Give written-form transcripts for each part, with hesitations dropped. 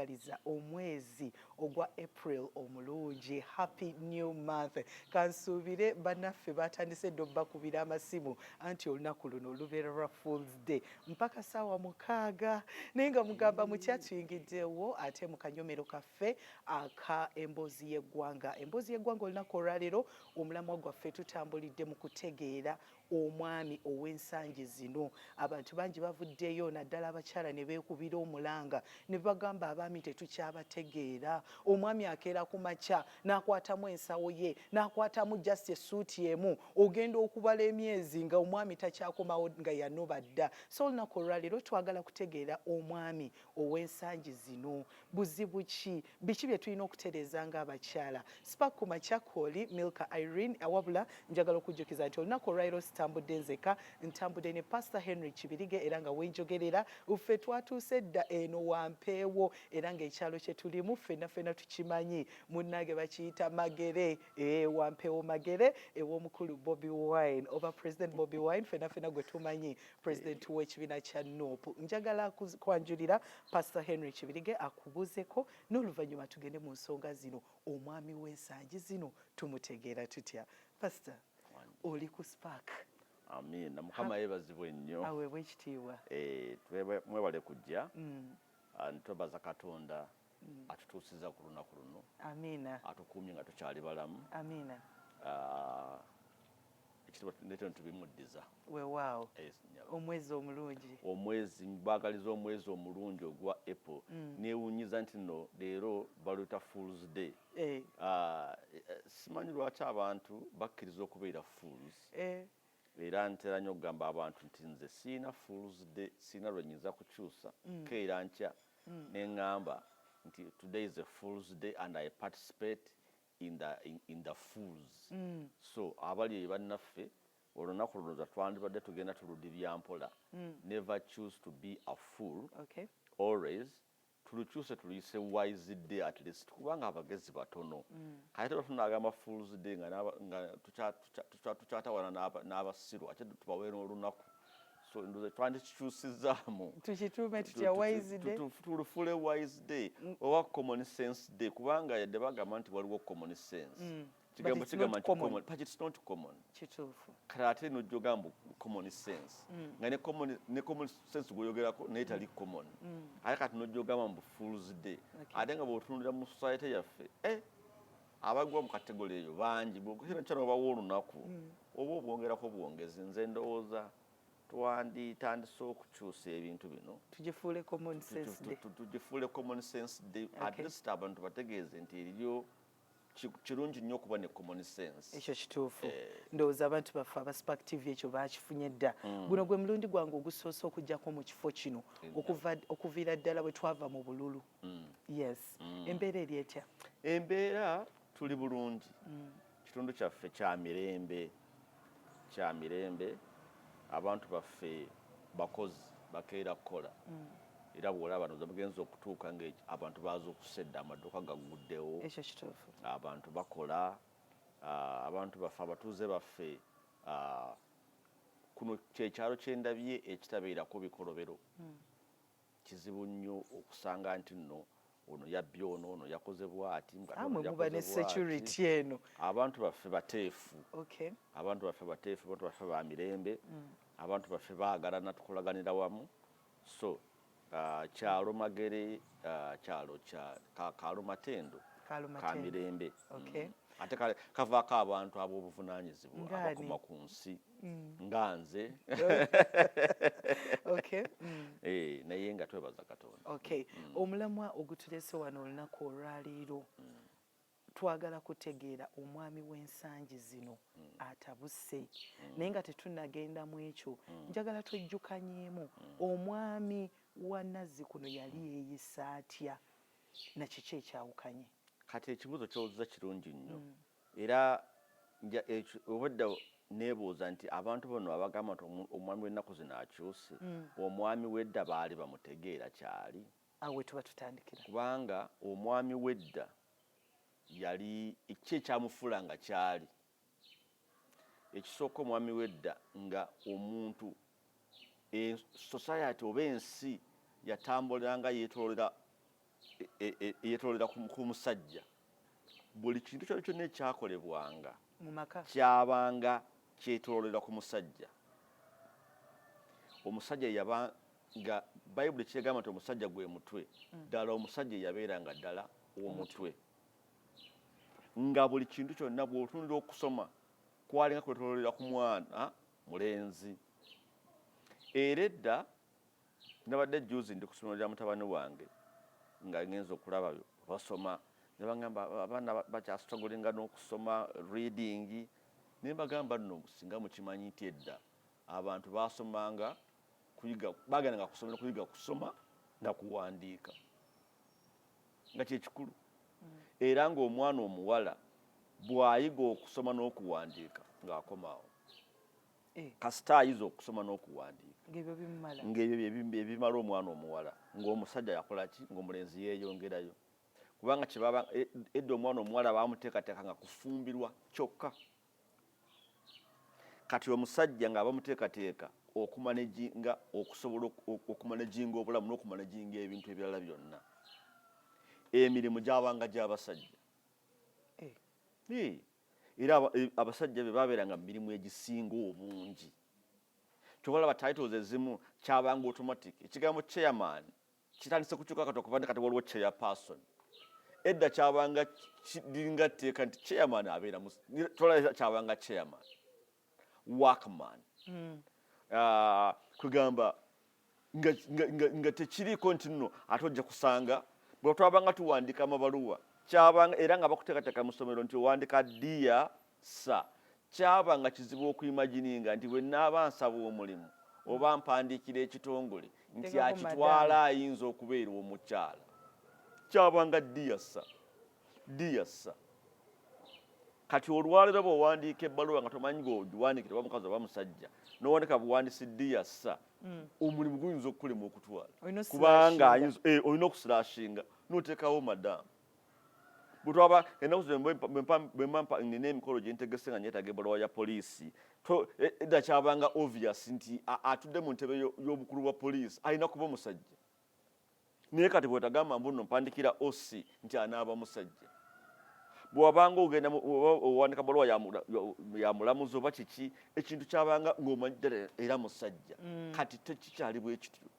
kwagaliza omwezi ogwa April omulungi. Happy new month. Kansuubire bannaffe batandise ddo bakubira amasimu anti olunaku luno lubeera lwa Fool's Day mpaka ssaawa 6 naye nga mugamba mukyatuyingiddewo ate mu kanyomero kaffe aka emboozi y'eggwanga. Emboozi y'eggwanga olunaku olwaleero omulamwa gwaffe tutambulidde mu kutegeera omwami ow'ensangi zino. Abantu bangi bavuddeyo naddala abakyala ne beekubira omulanga ne bagamba abaami tetukyabategeera. Omwami akeera ku makya n'akwatamu ensawo ye n'akwatamu just essuuti emu ogenda okubala emyezi nga omwami takyakomawo nga yanoba dda. So olunaku olwaleero twagala kutegeera omwami ow'ensangi zino buzibu ki biki bye tulina okutereeza ng'abakyala. Spark ku makyakoli Milka Irene awabula njagala okujjukiza nti olunaku olwaleero ntambudde nzeka ntambudde ne Pastor Henry Kibirige era nga wenjogerera ffe twatuuse dda eno wampeewo era ng'ekyalo kye tulimu ffenna tukimanyi munnange bakiyita Magere wampeewo Magere ew'omukulu Bobi Wine oba President Bobi Wine ffenna gwe tumanyi President w'ekibiina kya NUP. Njagala kwanjulira Pastor Henry Kibirige akubuzeko n'oluvannyuma tugende mu nsonga zino. Omwami w'ensangi zino tumutegeera tutya? Pastor, oli ku Spark. Amina. Mukama yeebazibwe nnyo. Aweebwe ekitiibwa. Mwebale kujja. Ntwebaza Katonda atutuusiza ku lunaku luno. Amina. Atukuumye nga tukyali balamu. Amina. Ekitiibwa netyo ntubimuddiza. Weewaawo. Omwezi omulungi. Omwezi mbagaliza omwezi omulungi ogwa April. Neewunyiza nti no leero baluyita Fool's Day. Simanyi lwaki abantu bakkiriza okubeera fools. Era ntera nnyo okugamba abantu nti nze siina Fool's Day, siina lwe nnyinza kukyusa keera nkya ne ŋŋamba nti today is a Fool's Day and I participate in the fools. So abali bannaffe olunaku luno twandibadde tugenda tuludibya mpola. Never choose to be a fool. Okay. Always tulukyuse tuliyise wise day at least kubanga abagezi batono. Kati tunagamba Fool's Day nga tukyatawana n'abasiru ate tubaweera olunaku. So ndoze twandikikyusizaamu tukituume tutya wise day tulufule wise day oba common sense day kubanga yadde bagamba nti waliwo common sense. Kigambo kigamba common but it's not common. Kituufu. Kati ate nojjogamba common sense nga ne common sense gweyogerako naye tali common. Ate kati nojjogamba mbu Fool's Day ate nga bw'otunuulira mu society yaffe abagwa mu kategole eyo bangi bw'okira kyano bawo olunaku oba obwongerako bwongezi nze ndowooza twanditandise okukyusa ebintu bino tugifuule common sense day. Tugifuule common sense day at least abantu bategeeze nti eriyo kirungi nnyo okuba ne common sense. Ekyo kituufu. Ndowooza abantu baffe aba Spark TV ekyo baakifunye dda. Guno gwe mulundi gwange ogusoose okujjako mu kifo kino okuviira ddala bwe twava mu bululu. Yes. Embeera eri etya? Embeera tuli bulungi. Kitundu kyaffe kya mirembe. Abantu baffe bakozi bakeera kukola. Era bw'olaba bano mugenzi okutuuka ng'abantu baaza okusedda amaduuka gagguddewo. Ekyo kituufu. Abantu bakola. Abantu baffe abatuuze baffe kuno kyekyalo kyendabye ekitabeerako bikolobero. Kizibu nnyo okusanga nti nno ono yabbye ono yakoze bw'ati muba ne security eno. Abantu baffe bateefu. Okay. Abantu baffe bateefu, abantu baffe ba mirembe. Abantu baffe baagalana tukolaganira wamu. So kyalo Magere kyalo kya Kaalumatendo ka mirembe. Ate kavaako abantu ab'obuvunaanyizibwa abakoma ku nsi nga nze. Okay. Naye nga twebaza Katonda. Okay. Omulamwa ogutuleese wano olunaku olwaleero twagala kutegeera omwami w'ensangi zino atabuse naye nga tetunnagenda mu ekyo njagala twejjukanyeemu omwami wa Nazzikuno yali yeeyisa atya na kiki ekyawukanye. Kati ekibuuzo ky'obuuza kirungi nnyo era obwedda neebuuza nti abantu bano abagamba nti omwami w'ennaku zino akyuse omwami w'edda baali bamutegeera kyali awe tuba tutandikira kubanga omwami w'edda yali ki ekyamufuula nga kyali. Ekisooka omwami w'edda nga omuntu society oba ensi yatambulanga yeetoolera eyetoolera ku musajja buli kintu kyonna ekyakolebwanga mu maka kyabanga kyetoolera ku musajja. Omusajja yabanga bayibuli kyegamba nti omusajja gwe mutwe ddala omusajja yabeeranga ddala omutwe nga buli kintu kyonna bw'otunulira okusoma kwalinga kwetoolera ku mwana mulenzi. Era edda nabadde juzi ndi kusomero lya mutabani wange nga ngenza okulaba basoma ne bagamba abaana bakyasitogolinga n'okusoma reading ne bagamba nno singa mukimanyi nti edda abantu basomanga kuyiga bagendanga kusomera kuyiga kusoma na kuwandiika nga kyekikulu. Era ng'omwana omuwala bw'ayiga okusoma n'okuwandiika ng'akomaawo kasita ayiza okusoma n'okuwandiika ng'ebyo ebimala omwana omuwala ng'omusajja yakola ki ng'omulenzi yeeyongerayo. Kubanga kyebaba edda omwana omuwala baamuteekateeka nga kufumbirwa kyokka. Kati omusajja nga bamuteekateeka okumanejinga okusobola okumanejinga obulamu n'okumanejinga ebintu ebirala byonna. Emirimu gyabanga gy'abasajja. Era abasajja be babeeranga mu mirimu egisinga obungi. Kyobalaba titles ezimu kyabanga automatic. Ekigambo chairman kitandise kukyuka kati okuva kati waliwo chairperson. Edda kyabanga kiringa tteeka nti chairman abeera tolaba kyabanga chairman workman. Kugamba nga tekiriiko nti nno ate ojja kusanga bwe twabanga tuwandiika amabaluwa kyabanga era nga bakuteekateeka mu ssomero nti owandika dear sir kyabanga kizibu okuyimagininga nti bwe naaba nsaba omulimu oba mpandiikira ekitongole nti akitwala ayinza okubeera omukyala kyabanga dear sir dear sir. Kati olwaleero bw'owandiika ebbaluwa nga tomanyi ng'ogiwandiikira oba mukazi oba musajja n'owandika buwandiisi dear sir omulimu guyinza okukulema okutwala kubanga olina okusilashinga n'oteekawo madamu. Bwe twaba ennaku zino bwe mpa nina emikolo gye ntegese nga nyeetaaga ebbaluwa ya poliisi edda kyabanga obvious nti atudde mu ntebe y'obukulu bwa poliisi alina kuba omusajja. Naye kati bwetagamba mbuno mpandikira OC nti anaaba musajja. Bw'wabanga ogenda owandika bbaluwa ya mulamuzi oba kiki ekintu kyabanga ng'omanyi ddala era musajja. Kati tekikyali bwe kityo.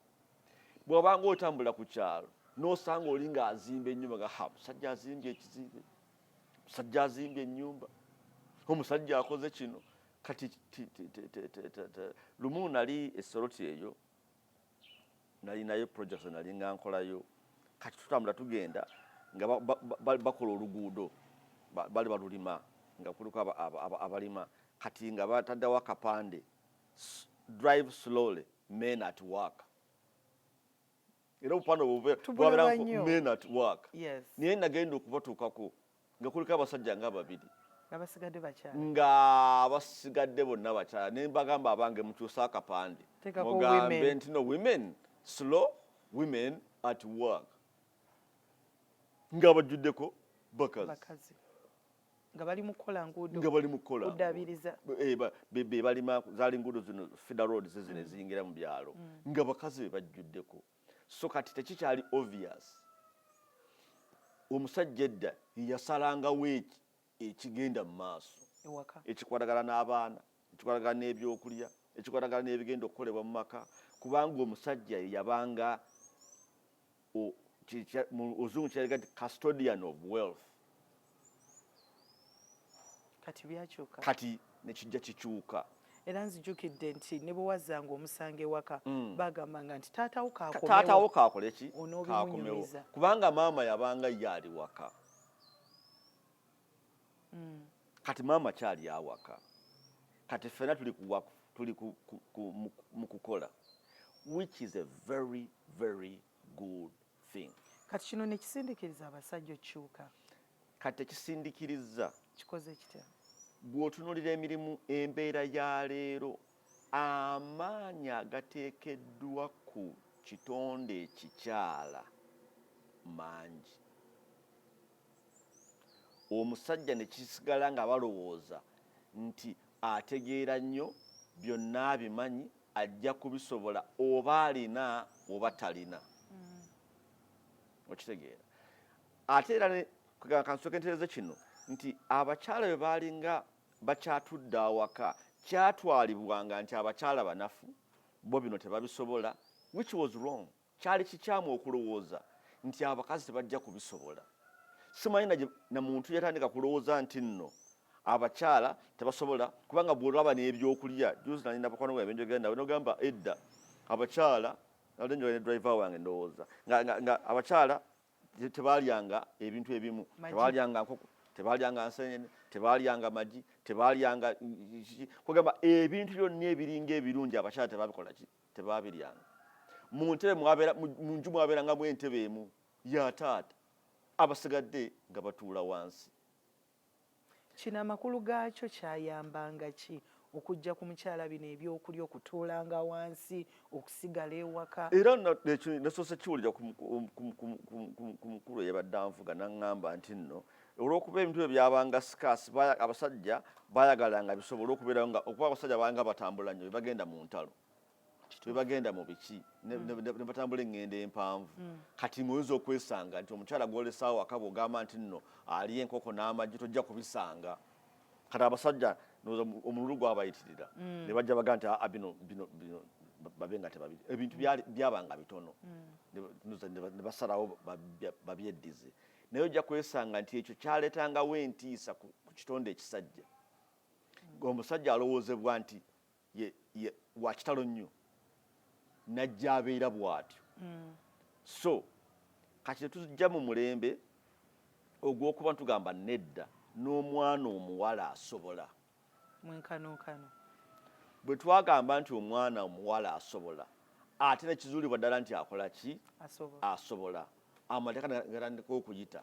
Bw'wabanga otambula ku kyalo n'osanga oli ng'azimba ennyumba nga musajja azimbye ekizimbe, musajja azimbye ennyumba, omusajja akoze kino. Kati lumu nali esoroti eyo nali nayo project nali nga nkolayo. Kati tutambula tugenda nga bakola oluguudo bali balulima nga kuliko abalima kati nga bataddewo akapande drive slowly men at work. Era obupande bwabeera men at work. Naye nagenda okubatuukako nga kuliko abasajja nga babiri nga basigadde bonna bakyala ne mbagamba abange mukyusa akapande mugambe nti no women slow women at work nga bajjuddeko bakazi nga bali mu kukola nguudo kuddabiriza be balima zaali nguudo zino feeder roads zino eziyingira mu byalo nga bakazi be bajjuddeko. So kati tekikyali obvious omusajja edda yasalangawo ekigenda mu maaso ekikwatagana n'abaana ekikwatagana n'ebyokulya ekikwatagana n'ebigenda okukolebwa mu maka kubanga omusajja yabanga mu Luzungu kyaliga nti custodian of wealth. Kati byakyuka. Kati nekijja kikyuka. Era nzijukidde nti ne bwe wazzanga omusange waka bagambanga nti taatawo kaakole ki kaakomewo kubanga maama yabanga ye ali waka. Kati maama kyali awaka kati ffenna tuli mu kukola which is a very very good thing. Kati kino ne kisindikiriza abasajja okyuka. Kati tekisindikiriza kikoze kitya? Bw'otunuulira emirimu embeera ya leero amaanyi agateekeddwa ku kitonde ekikyala mangi. Omusajja ne kisigala nga balowooza nti ategeera nnyo byonna abimanyi ajja kubisobola oba alina oba talina. Okitegeera ate era kansokentereze kino nti abakyala bwe baalinga bakyatudde awaka kyatwalibwanga nti abakyala banafu bo bino tebabisobola, which was wrong. Kyali kikyamu okulowooza nti abakazi tebajja kubisobola. Simanyi na muntu yatandika kulowooza nti nno abakyala tebasobola kubanga bw'olaba n'ebyokulya juzi nalina bakwano bwe benjogenda nogamba edda abakyala nalenjoga ne driver wange ndowooza nga abakyala tebalyanga ebintu ebimu, tebalyanga nkoko, tebalyanga nsenene, tebalyanga magi, tebalyanga kugamba ebintu byonna ebiringa ebirungi abakyala tebabikola ki, tebabiryanga. Mu ntebe mu nju mwabeerangamu entebe emu ya taata, abasigadde nga batuula wansi. Kino amakulu gaakyo kyayambanga ki okujja ku mukyala bino ebyokulya okutuulanga wansi okusigala ewaka? Era nasoose kiwulira ku mukulu eyabadde anvuga n'aŋŋamba nti nno olw'okuba ebintu ebyo byabanga sikaasi abasajja baayagalanga bisobole okubeerawo nga okuba abasajja baanga batambula nnyo bebagenda mu ntalo, bebagenda mu biki ne batambula eŋŋendo empanvu. Kati muyinza okwesanga nti omukyala gw'olesaawo waka bw'ogamba nti nno aliyo enkoko n'amagi tojja kubisanga. Kati abasajja omululu gwabayitirira ne bajja bagaa nti bino babe nga tebabiri. Ebintu byabanga bitono ne basalawo babyeddize. Naye ojja kwesanga nti ekyo kyaleetangawo entiisa ku kitonde ekisajja. Omusajja alowoozebwa nti wa kitalo nnyo najja abeera bw'atyo. So kati tujja mu mulembe ogw'okuba tugamba nedda n'omwana omuwala asobola. Mwenkanonkano bwe twagamba nti omwana omuwala asobola ate nekizuulibwa ddala nti akola ki? Asobola. Amateeka gatandika okuyita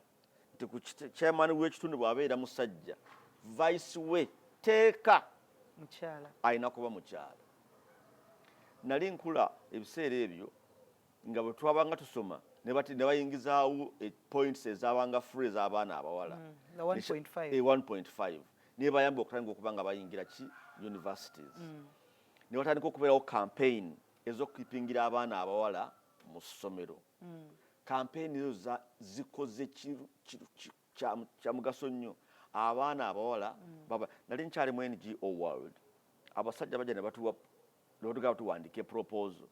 nti ku chairman w'ekitundu bw'abeera musajja, vice we teeka mukyala alina kuba mukyala. Nali nkula ebiseera ebyo nga bwe twabanga tusoma ne bayingizaawo points ezabanga free ez'abaana abawala 1.5 ne bayamba okutandika okuba nga bayingira ki universities. Ne watandika okubeerawo campaign ez'okukipingira abaana abawala mu ssomero. Campaign ezo zikoze kya mugaso nnyo. Abaana abawala nali nkyali mu NGO World, abasajja bajja ne batugamba tuwandiike proposal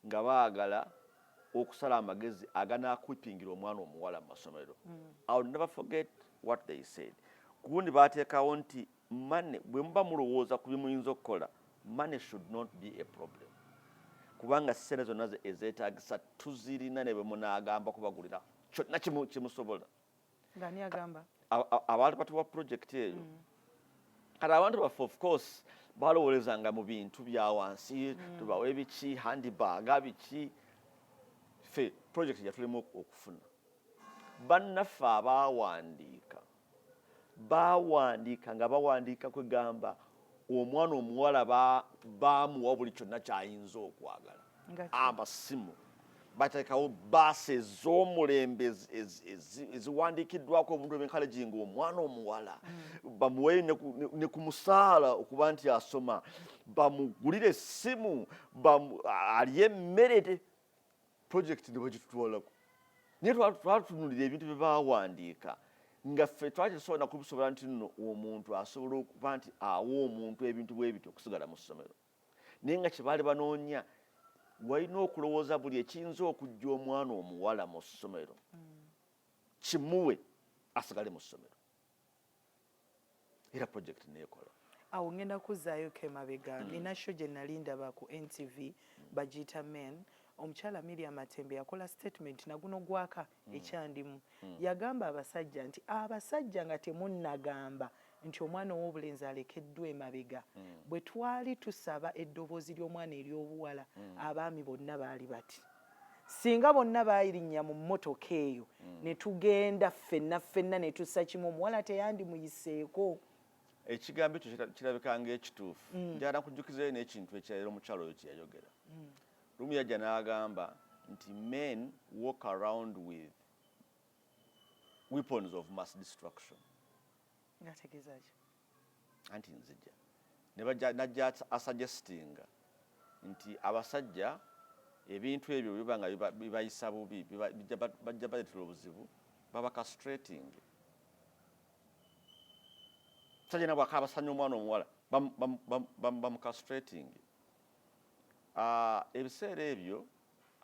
nga baagala okusala amagezi aganaakwipingira omwana omuwala mu masomero. I will never forget what they said. Kugundi baateekawo nti money bwe muba mulowooza ku bimuyinza okukola, money should not be a problem. Kubanga ssente zonna ezeetaagisa tuzirina ne bwe munaagamba kubagulira kyonna kimusobola. Ng'ani agamba? Abantu batuwa project eyo. Kati abantu baffe of course balowoolezanga mu bintu bya wansi, tubawa ebiki, handbag biki. Ffe project yatulema okufuna. Bannaffe bawandiika nga bawandiika kwegamba omwana omuwala baamuwa buli kyonna kyayinza okwagala. Amasimu bateekawo baasi ez'omulembe eziwandiikiddwako omuntu encouraging omwana omuwala, bamuweeyo ne ku musaala okuba nti asoma, bamugulire essimu, alye emmere. Project ne bagitutwalako. Naye twatunuulira ebintu bye baawandiika nga ffe twakisobola kubisobola nti nno omuntu asobola okuba nti awa omuntu ebintu bwe bityo okusigala mu ssomero. Naye nga kye baali banoonya walina okulowooza buli ekiyinza okujja omwana omuwala mu ssomero kimuwe asigale mu ssomero. Era project neekola. Awo ngenda kuzzaayo emabega. Nina show gye nali ndaba ku NTV bagiyita Men. Omukyala Miriam Matembe yakola statement na guno gwaka ekyandimu. Yagamba abasajja nti abasajja nga temunnagamba nti omwana ow'obulenzi alekeddwa emabega. Bwe twali tusaba eddoboozi ly'omwana ery'obuwala, abaami bonna baali bati. Singa bonna baayirinnya mu mmotoka eyo ne tugenda ffenna ne tussa kimu, omuwala teyandimuyiseeko. Ekigambo ekyo kirabika ng'ekituufu. Njagala kujjukizayo n'ekintu ekirala omukyala oyo kye yayogera. Lumu yajja n'agamba nti men walk around with weapons of mass destruction. Ngategeeza ki? Anti nzija najja asuggestinga nti abasajja ebintu ebyo biba nga bibayisa bubi bajja baleetera obuzibu baba castrating musajja na bw'akaaba basanya omwana omuwala bamucastrating ebiseera ebyo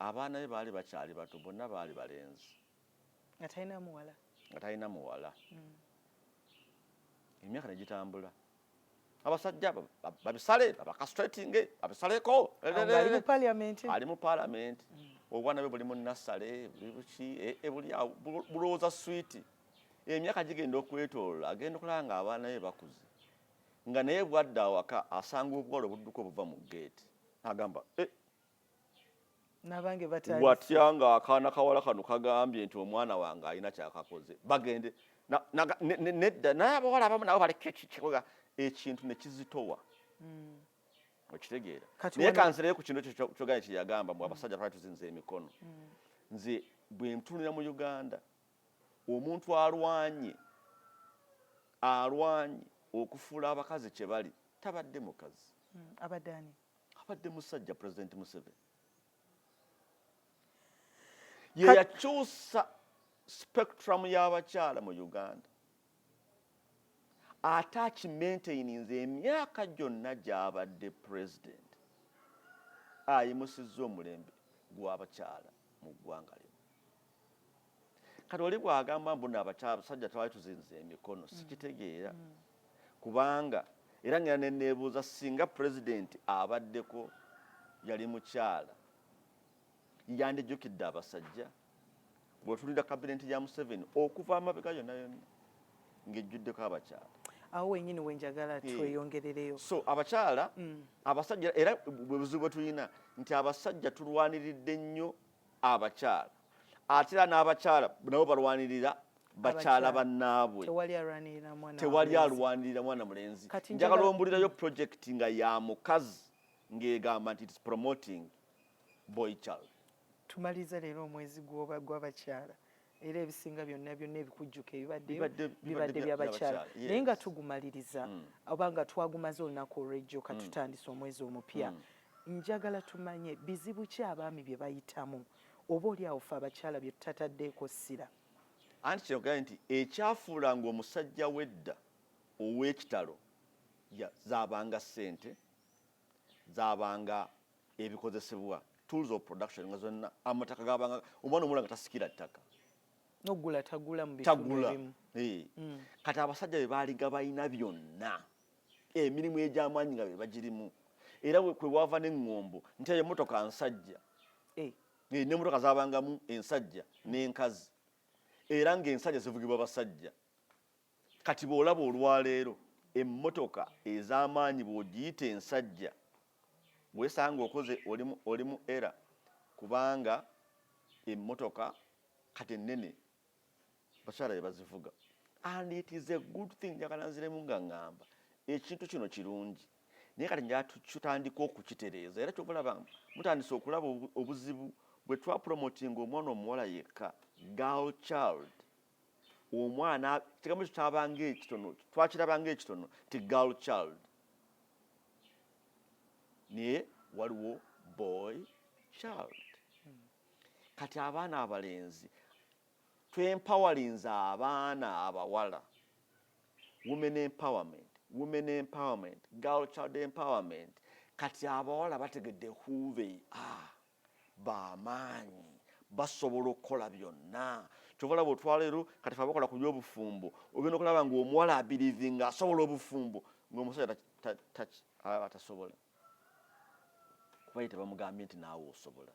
abaana be baali bakyali bato bonna baali balenzi nga talina muwala emyaka ne gitambula abasajja babisale babacastrating babisaleko ali mu parliament obwana bwe buli mu nasale buki buli awo bulowooza switi emyaka gigenda okwetoola agenda okulaba nga abaana be bakuze nga naye bwadde awaka asanga obuwala obudduka obuva mu geeti agamba watya nga akaana kawala kano kagambye nti omwana wange alina kyakakoze bagende nedda naye abawala abamu nabo baleka ekintu ne kizitowa okitegeera naye kansireyo ku kintu ekyo kyoganya kyeyagamba mbu abasajja twali tuzinza emikono nze bwe ntunira mu Uganda omuntu alwanye okufuula abakazi kye bali tabadde mukazi abadde musajja President Museveni ye yakyusa spectrum y'abakyala mu Uganda ate akimaintaininze emyaka gyonna gy'abadde president ayimusizza omulembe gw'abakyala mu ggwanga lino kati oli bw'agamba mbu abasajja twali tuzinze emikono sikitegeera kubanga era ngera ne neebuuza singa president abaddeko yali mukyala yandijjukidde abasajja bw'otunulira kabineti ya Museveni okuva amabega yonna yonna ng'ejjuddeko abakyala awo wenyini wenjagala tweyongerereyo so abakyala abasajja era bwe buzibu bwe tulina nti abasajja tulwaniridde nnyo abakyala ate era n'abakyala nabo balwanirira bakyala bannaabwe tewali alwanirira mwana mulenzi njagala ombulirayo projekiti nga ya mukazi ng'egamba nti it's promoting boy child tumaliza leero omwezi gw'abakyala era ebisinga byonna ebikujjuka bibadde by'abakyala naye nga tugumaliriza oba nga twagumaze olunaku olw'ejjo katutandisa omwezi omupya njagala tumanye bizibu ki abaami bye bayitamu oba oli awo fe abakyala bye tutataddeeko ssira anti kyogera nti ekyafuulanga omusajja wedda ow'ekitalo zaabanga ssente zaabanga ebikozesebwa tools of production nga zonna amataka gabanga omwana omula nga tasikira ttaka nogula tagula mu bitundu ebimu kati abasajja be baaliga balina byonna emirimu egy'amaanyi nga be bagirimu era kwe wava n'eŋŋombo nti eyo emmotoka nsajja n'emmotoka zaabangamu ensajja n'enkazi era ng'ensajja zivugibwa basajja kati bw'olaba olwaleero emmotoka ez'amaanyi bw'ogiyita ensajja weesanga okoze olimu era kubanga emmotoka kati ennene bakyala be bazivuga and it is a good thing njagala nziremu nga ŋŋamba ekintu kino kirungi naye kati njala tutandika okukitereeza era kyobulaba mutandise okulaba obuzibu bwe twapromotinga omwana omuwala yekka girl child omwana kigambo ekyo kyabanga ekitono twakirabanga ekitono ti girl child naye waliwo boy child kati abaana abalenzi twempowerinza abaana abawala women empowerment girl child empowerment kati abawala bategedde who they are bamaanyi basobola okukola byonna kyovala bwotwaleero kati fe bakola ku byobufumbo ogenda okulaba ng'omuwala abirivinga asobola obufumbo ng'omusajja atasobola kuba ye tebamugambye nti naawe osobola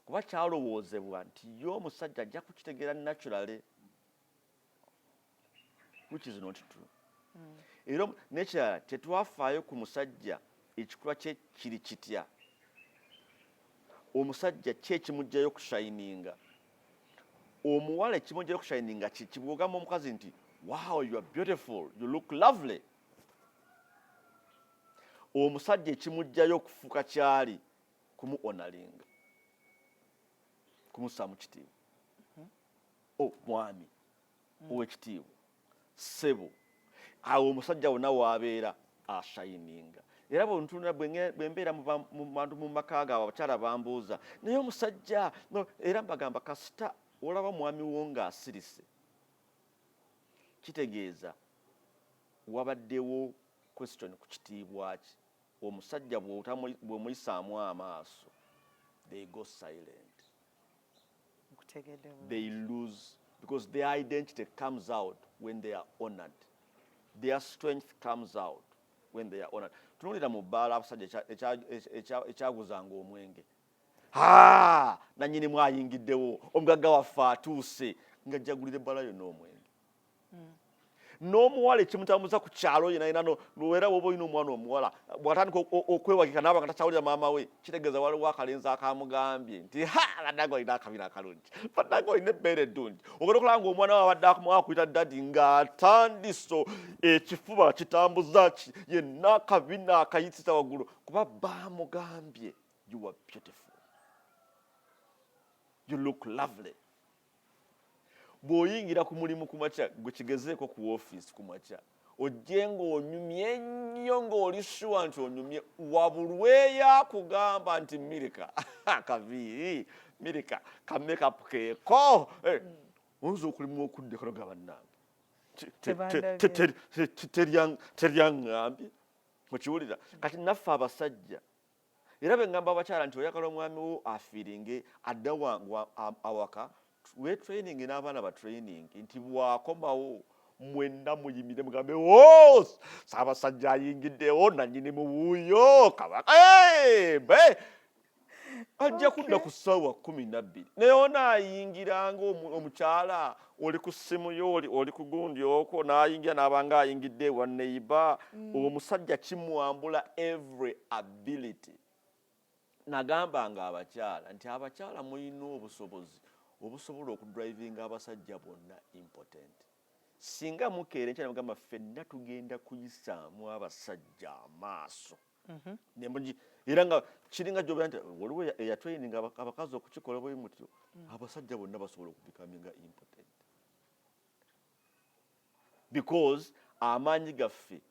kuba kyalowoozebwa nti ye omusajja ajja kukitegeera naturally which is not true era nekirala tetwafaayo ku musajja ekikula kye kiri kitya omusajja ki ekimugjayo okushayininga omuwala ekimugjayo okushayininga kibwogamba omukazi nti wow you are beautiful you look lovely omusajja ekimugjayo okufuuka kyali kumuonalinga kumusaamu kitiibwa mwami ow'ekitiibwa ssebo awo omusajja wonna waabeera ashayininga era bw'ontunula bwe mbeera mu bantu mu maka gaabwe abakyala bambuuza naye omusajja era mbagamba kasita olaba mwami wo ng'asirise kitegeeza wabaddewo question ku kitiibwa ki omusajja bw'omuyisaamu amaaso they go silent, they lose because their identity comes out when they are honored, their strength comes out when they are honored. Tunulira mu bbaala abasajja ekyaguzanga omwenge nanyini mwayingiddewo omugagga waffe atuuse ng'ajjagulira ebbaala yonna omwenge n'omuwala ekimutambuza ku kyalo yena era woba olina omwana omuwala bw'atandika okwewagika naaba nga takyawulira maama we kitegeeza waliwo akalenzi akamugambye nti baddaga olina akabina akalungi baddaga olina ebbeere eddungi ogenda okulaba ng'omwana we abadde akuyita dadi ng'atandise ekifuba kitambuza yenna akabina akayitisa waggulu kuba bamugambye you are beautiful, you look lovely. Bw'oyingira ku mulimu ku makya gwe kigezeeko ku woofiisi ku makya ojje ng'onyumye nnyo ng'oli shuwa nti onyumye wabulweyo akugamba nti Mirika akaviiri Mirika ka makeup keeko oyinza okulimu okuddeko noga bannange teryaŋŋambye mukiwulira kati naffe abasajja era be ŋŋamba abakyala nti oyagala omwami wo afiiringe adda wangu awaka we training n'abaana ba training nti bwakomawo mwenna muyimire mugambe Ssaabasajja ayingiddewo nannyini mu wuuyo kabaka ajja kudda ku ssaawa 12 naye onaayingiranga omukyala oli ku ssimu yo oli ku gundi okwo n'ayingira n'abanga ayingidde ewa neighbor omusajja kimwambula every ability. Nagambanga abakyala nti abakyala mulina obusobozi obusobola okudrivinga abasajja bonna important. Singa mukeere nkyala mugamba ffenna tugenda kuyisaamu abasajja amaaso nembugi era nga kiringa gy'obeera nti waliwo eya training abakazi okukikola bwe mutyo abasajja bonna basobola okubecominga important because amaanyi gaffe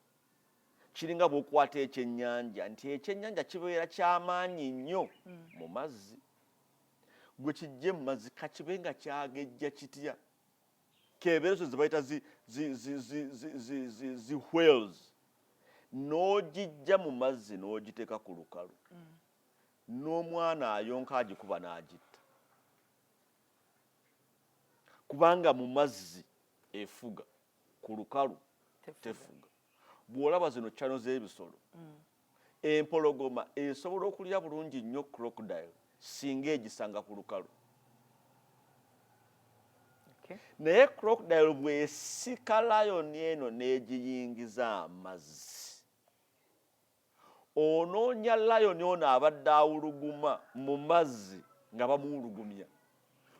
kiringa bw'okwata ekyennyanja nti ekyennyanja kibeera ky'amaanyi nnyo mu mazzi gwe kijje mu mazzi kakibe nga kyagejja kitya kebeerezo ze bayita zi whales n'ogijja mu mazzi n'ogiteeka ku lukalu n'omwana ayonka agikuba n'agitta kubanga mu mazzi efuga ku lukalu tefuga. Bw'olaba zino channel z'ebisolo empologoma esobola okulya bulungi nnyo crocodile singa egisanga ku lukalu naye crocodile bw'esika lion eno n'egiyingiza amazzi onoonya lion ono abadde awuluguma mu mazzi nga bamuwulugumya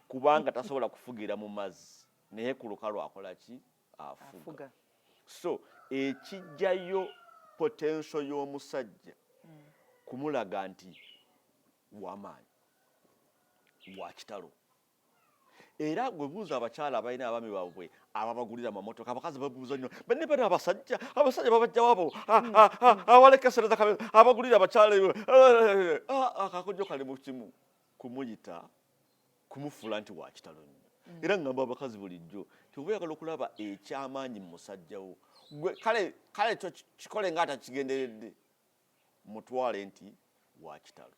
kubanga tasobola kufugira mu mazzi naye ku lukalu akola ki afuga. So ekijjayo potential y'omusajja kumulaga nti w'amaanyi wa kitalo. Era gwe buuza abakyala abalina abaami baabwe ababagulira amamotoka abakazi babuuza nnyo banne bano abasajja babajja wabo awalekesereza abagulira abakyala akakodyo kali mu kimu kumuyita kumufuula nti wa kitalo nnyo. Era ngamba abakazi bulijjo tobuyagala okulaba ekyamaanyi mu musajjawo kale kikole nga atakigenderedde mutwale nti wa kitalo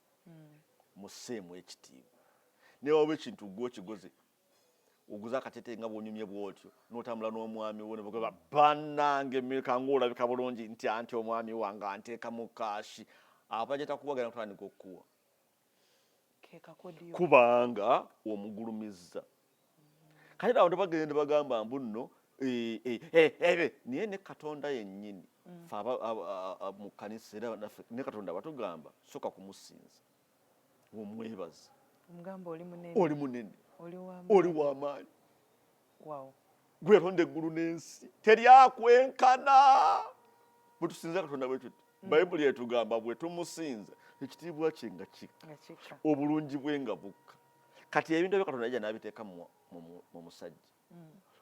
museemu ekitiibwa naye waba ekintu gwe okigoze oguza akatete nga bw'onyumye bw'otyo n'otambula n'omwami wo ne bagamba bannange Mirika ng'olabika bulungi nti anti omwami wange anteeka mu kaashi abajja takubagana kutandika okukuwa kubanga omugulumizza. Kati abantu bagenda bagamba mbu nno naye ne Katonda yennyini fe mu kkanisa era ne Katonda batugamba soka kumusinza omwebaza oli munene oli w'amaanyi gwe yatonda eggulu n'ensi teryakwenkana bwe tusinza Katonda bwe tuti Bayibuli etugamba bwe tumusinza ekitiibwa kye nga kikka obulungi bwe nga bukka. Kati ebintu ebyo Katonda yajja n'abiteeka mu musajja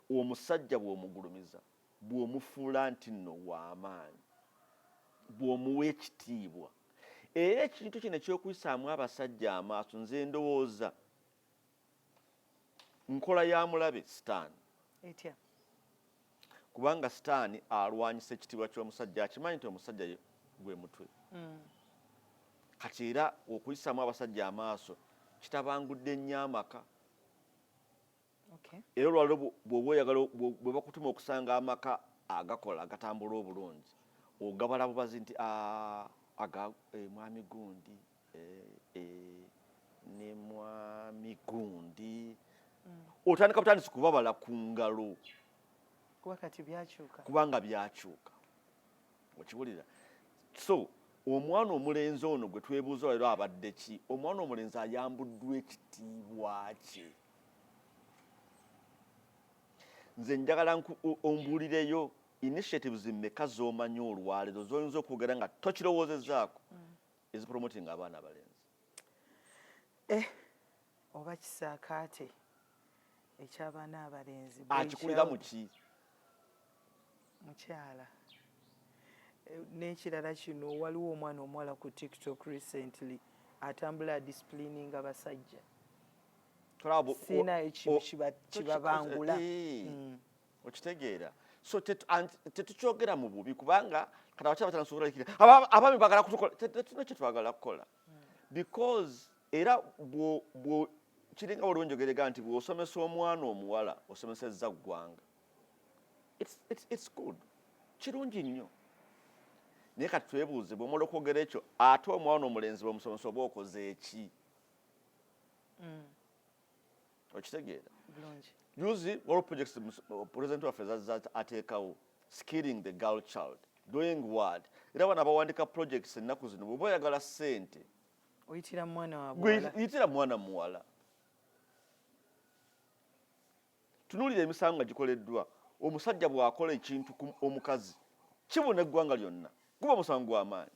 omusajja bw'omugulumiza bw'omufuula nti nno w'amaanyi bw'omuwa ekitiibwa. Era ekintu kino eky'okuyisaamu abasajja amaaso nze ndowooza nkola ya mulabe sitaani. Etya? Kubanga sitaani alwanyisa ekitiibwa ky'omusajja, akimanyi nti omusajja gwe mutwe. Kati era okuyisaamu abasajja amaaso kitabangudde nnyo amaka. Era olwaliro bw'oba oyagala bwe bakutuma okusanga amaka agakola agatambula obulungi ogabala bubazi nti mwami gundi ne mwami gundi otandika butandisi kubabala ku ngalo kubanga byakyuka. Okiwulira? So omwana omulenzi ono gwe twebuuza leero abadde ki? Omwana omulenzi ayambuddwa ekitiibwa kye. Nze njagala ombuulireyo initiatives mmeka z'omanyi olwaleero z'oyinza okwogera nga tokirowoozezaako ezipromoting abaana abalenzi? Oba kisaakaate eky'abaana abalenzi akikulira mu ki? Mukyala. N'ekirala kino waliwo omwana omuwala ku TikTok recently atambula disciplining abasajja. Sina ekibi kibabangula. Okitegeera? So tetukyogera mu bubi kubanga kati abakyala batandika okukola abaami bagala kutukola tetulina kye twagala kukola. Because era kiringa waliwo njogerega nti bw'osomesa omwana omuwala osomesezza ggwanga. It's good. Kirungi nnyo. Naye kati twebuuze bw'omala okwogera ekyo ate omwana omulenzi bw'omusomesa oba okoze eki? Okitegeera? Juzi waliwo projects president waffe zazza ateekawo skilling the girl child doing what? Era bana bawandika projects ennaku zino bw'oba oyagala ssente oyitira mwana wa buwala. Yitira mwana muwala. Tunuulira emisango nga gikoleddwa. Omusajja bw'akola ekintu omukazi kibuna eggwanga lyonna guba musango gw'amaanyi.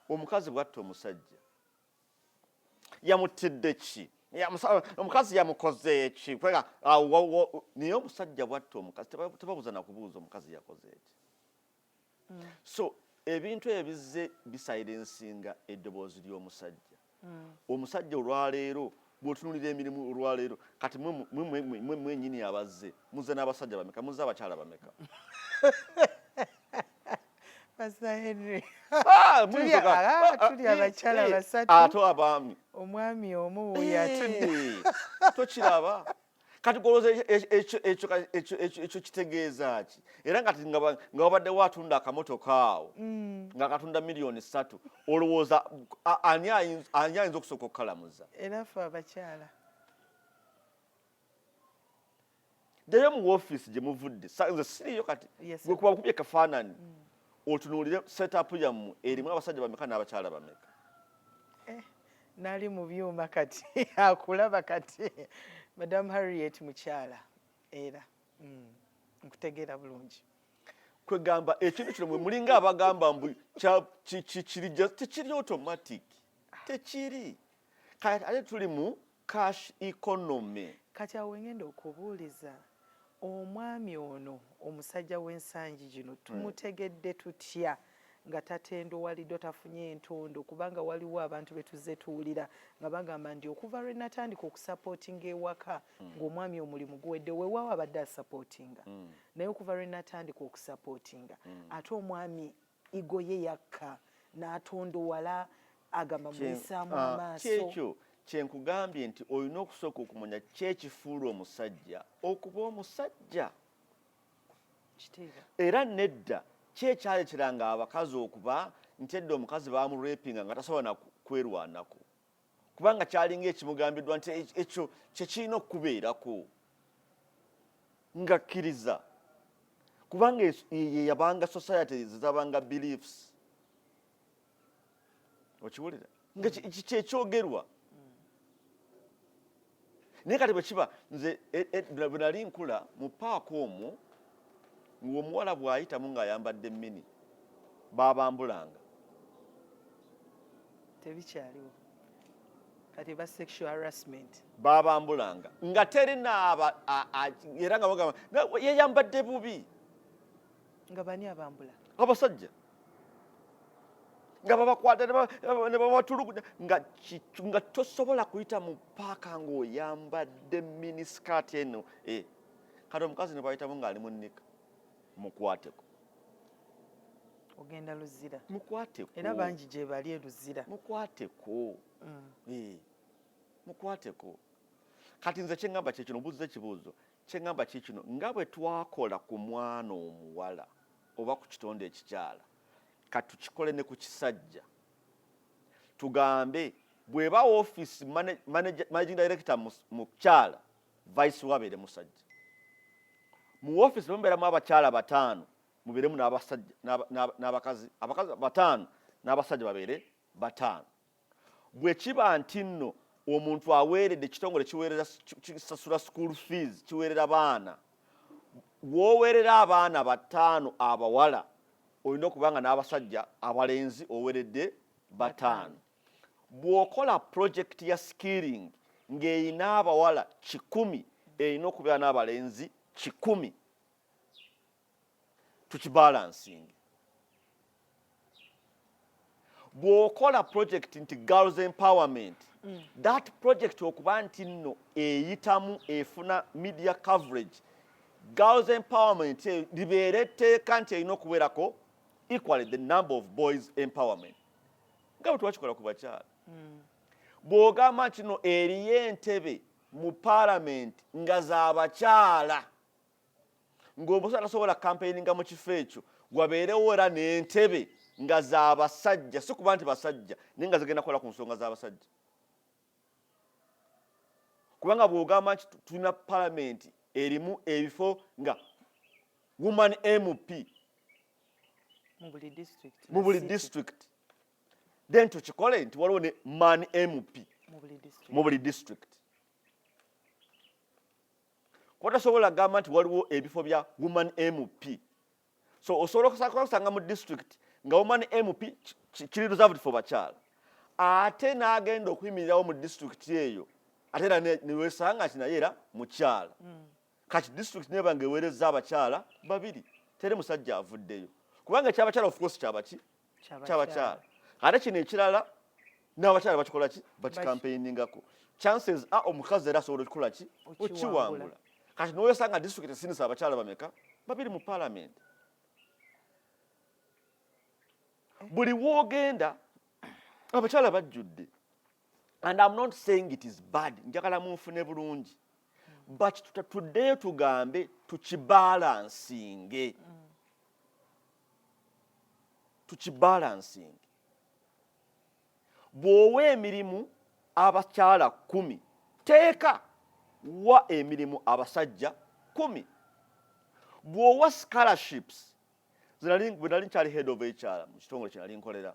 Omukazi bw'atta omusajja yamuttidde ki? Omukazi yamukoze eki? Naye omusajja bw'atta omukazi tebabuuza na kubuuza omukazi yakoze eki. So ebintu ebizze bisayirensinga eddoboozi ly'omusajja. Omusajja olwaleero bw'otunuulira emirimu olwaleero kati mwennyini abazze muzze n'abasajja bameka muzze abakyala bameka? Pastor Henry. Tuli abakyala basatu. Ate abaami. Omwami omu yatudde. Tokiraba? Kati golooza ekyo kitegeeza ki? Era nga wabadde watunda akamotoka awo nga katunda $3,000,000 olowooza ani ayinza okusooka okukalamuza? Era ffe abakyala. Ddayo mu woofiisi gye muvudde nze siriyo kati gwe kuba bakubye kafaanani otunuulire setup yammwe erimu abasajja bameka n'abakyala bameka? Nali mu byuma kati akulaba kati. Madam Harriet mukyala era nkutegeera bulungi. Kwegamba ekintu kino mwe mulinga abagamba mbu tekiri automatic. Tekiri. Kati ate tuli mu cash economy. Kati awo ngenda okubuuliza omwami ono omusajja w'ensangi gino tumutegedde tutya nga tatendo waliddwa tafunye entondo kubanga waliwo abantu betuzze tuwulira nga bagamba nti okuva lwe natandika okusapootinga ewaka ng'omwami omulimu guwedde weewaawo abadde asapootinga naye okuva lwe natandika okusapootinga ate omwami igo ye yakka n'atondowala agamba muyisaamu amaaso. Kyekyo kyenkugambye nti olina okusooka okumanya kyekifuula omusajja okuba omusajja. Era nedda kyekyaleteranga abakazi okuba nti edda omukazi bamurepinga nga tasobola na kwerwanako kubanga kyalinga ekimugambiddwa nti ekyo kyekirina okubeerako ngakkiriza kubanga yeyabanga society zezabanga beliefs. Okiwulira? Nga kyekyogerwa. Naye kati bwe kiba nze bwe nali nkula mu paaka omwo ng'omuwala bw'ayitamu ng'ayambadde mini baabambulanga. Tebikyaliwo kati ba sexual harassment. Baabambulanga nga terina era nga bagamba yeyambadde bubi. Nga bani abambula? Abasajja. nga babakwata ne babatulugunya nga tosobola kuyita mu paaka ng'oyambadde miniskati eno. Kati omukazi ne bayitamu ng'ali mu nnika, mukwateko. Ogenda luzira. Mukwateko. Era bangi gye bali luzira. Mukwateko. Mukwateko. Kati nze kyeŋŋamba kye kino, obuuziza ekibuuzo, kyeŋŋamba kye kino, nga bwe twakola ku mwana omuwala oba ku kitonde ekikyala, kati tukikole ne ku kisajja. Tugambe bw'eba office managing director mu kyala, vice wabeere musajja. Mu office mubeeramu abakyala 5, mubeeremu n'abakazi 5 n'abasajja babeere 5. Bwe kiba nti nno omuntu aweeredde, ekitongole kisasula school fees, kiweerera baana, w'oweerera abaana 5 abawala, olina okuba nga n'abasajja abalenzi oweeredde 5. Bw'okola project ya skilling ng'erina abawala 100, erina okubeera n'abalenzi 100. Tukibalancing. Bw'okola project nti girls empowerment, that project okuba nti nno eyitamu efuna media coverage, girls empowerment libeera etteeka nti erina okubeerako equally the number of boys empowerment. Nga bwe twakikola ku bakyala. Bw'ogamba nti nno eriyo entebe mu parliament nga z'abakyala, ng'omusajja tasobola campaigninga mu kifo ekyo, wabeerewo era n'entebe nga z'abasajja, si kuba nti basajja naye nga zigenda kukola ku nsonga z'abasajja. Kubanga bw'ogamba nti tulina parliament erimu ebifo nga woman MP mu buli district, then tukikole nti waliwo ne man MP mu buli district. Kuba tasobola gamba nti waliwo ebifo bya woman MP, so osobola okusanga mu district nga woman MP kiri reserved for bakyala, ate n'agenda okuyimirirawo mu district eyo, ate era niwesanga nti naye era mukyala. Kati district neba ng'eweereza abakyala 2, tere musajja avuddeyo, kubanga ekyabakyala of course kyabakyala. Ate kino ekirala n'abakyala bakikola ki, bakikampainingako. Chances are omukazi era asobola okikola ki, okiwangula. Kati n'owesanga district esinisa abakyala bameka, 2 mu parliament. Buli w'ogenda abakyala bajjudde. And I'm not saying it is bad, njagala munfune bulungi, but tuddeyo tugambe tukibalansinge. Tukibalansinge. Bw'owa emirimu abakyala 10, teeka wa emirimu abasajja 10. Bw'owa scholarships, bwe nali nkyali head of HR mu kitongole kye nali nkolera,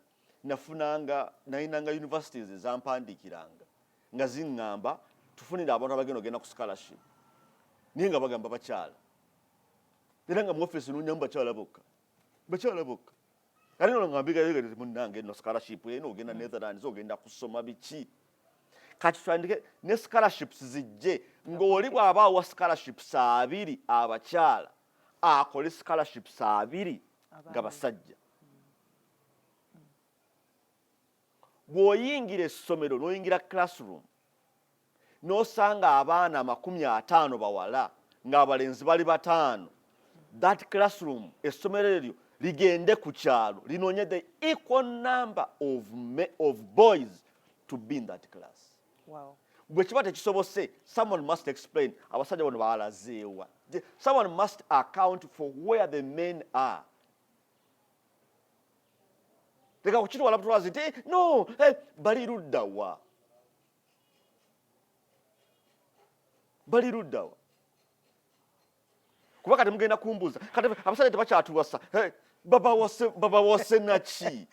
nalinanga universities ezampandiikiranga nga ziŋŋamba tufunire abantu abagenda ogenda ku scholarship, naye nga bagamba bakyala, era nga mu office nunyamu bakyala bokka. Ate nno nga mbigayogerere munnange nno scholarship eno ogenda Netherlands, ogenda kusoma biki. Kati tutandike ne scholarships zijje, ng'oli bw'aba awa scholarships 2 abakyala, akole scholarships 2 nga basajja. Bw'oyingira essomero n'oyingira classroom n'osanga abaana 50 bawala ng'abalenzi bali 5, that classroom, essomero eryo ligende ku kyalo linoonye the equal number of boys to be in that class. Wow. Bwe kiba tekisobose, someone must explain abasajja bano balazeewa. Someone must account for where the men are. Leka kukitwala butwazi nti no, bali ludda wa. Kuba kati mugenda kumbuuza, kati abasajja tebakyatuwasa, baba wase naki?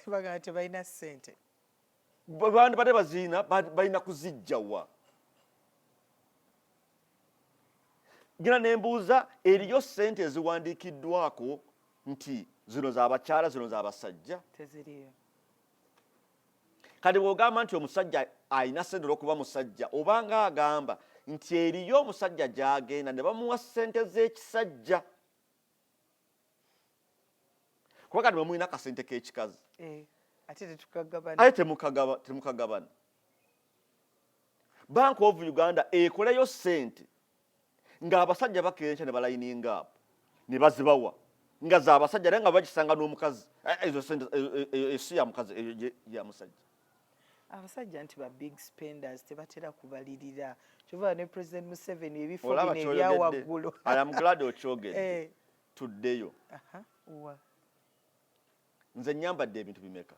Baga tebalina ssente. Bandi bate baziina balina kuzijja wa. Gina nembuuza, eriyo ssente eziwandiikiddwako nti zino z'abakyala, zino z'abasajja? Teziriyo. Kati bw'ogamba nti omusajja alina ssente olw'okuba musajja, obanga agamba nti eriyo omusajja gy'agenda ne bamuwa ssente z'ekisajja. Kuba kati bwe mulina akasente k'ekikazi, ate tukagabana ate temukagabana. Bank of Uganda ekoleyo sente ng'abasajja bakenca ne balayininga apo ne bazibawa nga z'abasajja naye nga bakisanga n'omukazi ezo sente esi ya mukazi ya musajja. abasajja nti ba big spenders tebatera kubalirira kyova ne President Museveni ebifo bino ebyawaggulu. I am glad okyogedde tuddeyo. Nze nyambadde ebintu bimeka?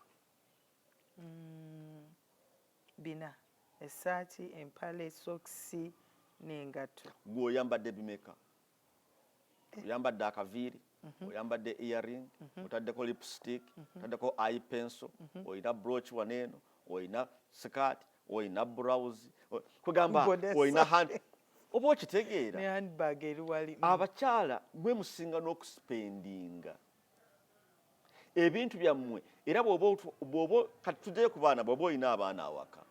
Bina, essaati, empale, sokisi n'engatto. Gwe oyambadde bimeka? Oyambadde akaviiri, oyambadde earring, otaddeko lipstick, otaddeko eye pencil, oyina brooch waneeno, oyina skirt, oyina blouse, kugamba oyina hand. Oba okitegeera ne handbag eri wali. Abakyala mwe musinga n'okuspendinga ebintu byammwe era bw'oba kati tujjayo ku baana bw'oba olina abaana awaka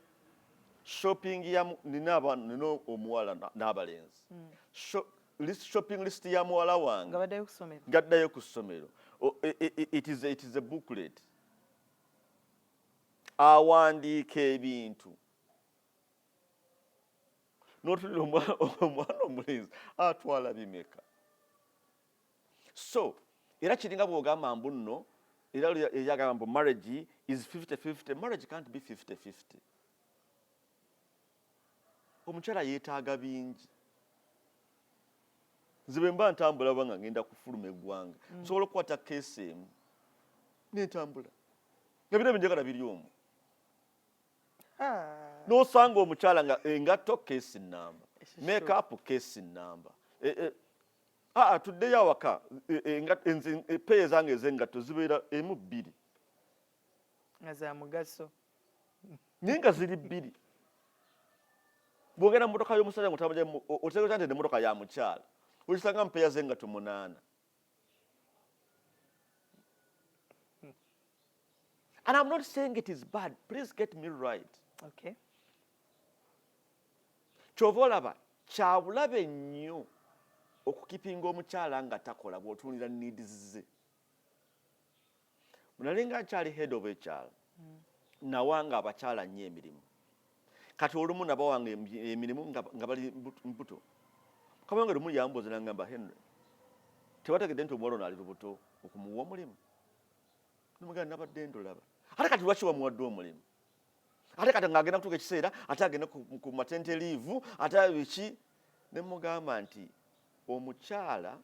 shopping nina omuwala n'abalenzi shopping list ya muwala wange ngaddayo ku ssomero. It is a booklet awandiika ebintu n'otulira omwana omulenzi atwala bimeka. So era kiringa bw'ogamba mbu nno era eyagamba mbu marriage is 50-50. Marriage can't be 50-50. Omukyala yeetaaga bingi. Nze bwe mba ntambula banga ngenda kufuluma eggwanga nsobola okukwata keesi emu n'entambula nga bino ebinjagala biri omwo. N'osanga omukyala nga engatto keesi nnamba, make-up keesi nnamba. Tuddeyo awaka peeya zange ez'engatto zibeera emu bbiri nga za mugaso naye nga ziri bbiri. Bw'ogenda mu mmotoka y'omusajja otegeeza nti emmotoka ya mukyala okisanga mpeeya z'engatto 8. And I'm not saying it is bad. Please get me right. Okay. Kyova olaba kyabulabe nnyo okukipinga omukyala nga takola bw'otuulira needs ze. Munalinga nkyali head of ekyala nawanga abakyala nnyo emirimu. Kati olumu nabawanga emirimu nga bali mbuto. Kabanga lumu yambuuza n'angamba, Henry, tewategedde nti omuwala ono ali lubuto okumuwa omulimu? Nomugamba nabadde ndolaba. Ate kati lwaki wamuwadde omulimu? Ate kati ng'agenda kutuuka ekiseera ate agenda ku maternity leave ate biki? Ne mugamba nti omukyala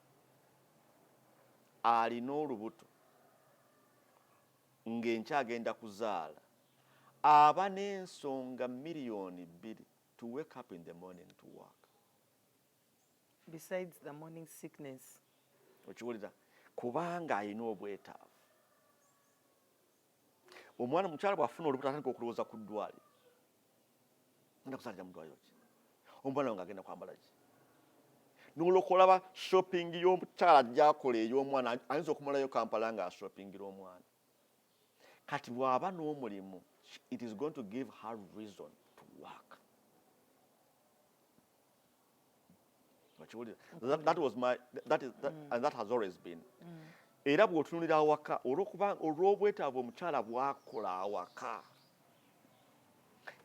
alina olubuto ng'enkya agenda kuzaala aba n'ensonga miliyoni 2 to wake up in the morning to work. Besides the morning sickness. Okiwulira kubanga alina obwetaavu. Omwana mukyala bw'afuna olubuto atandika okulowooza ku ddwaliro. Ngenda kuzaalira mu ddwaliro ki? Omwana wange agenda kwambala ki? N'olwoka olaba shopping y'omukyala gy'akola ey'omwana ayinza okumalayo Kampala nga ashoppingira omwana. Kati bw'aba n'omulimu, it is going to give her reason to work. That was and that has always been. Era bw'otunulira awaka olw'obwetaavu omukyala bw'akola awaka.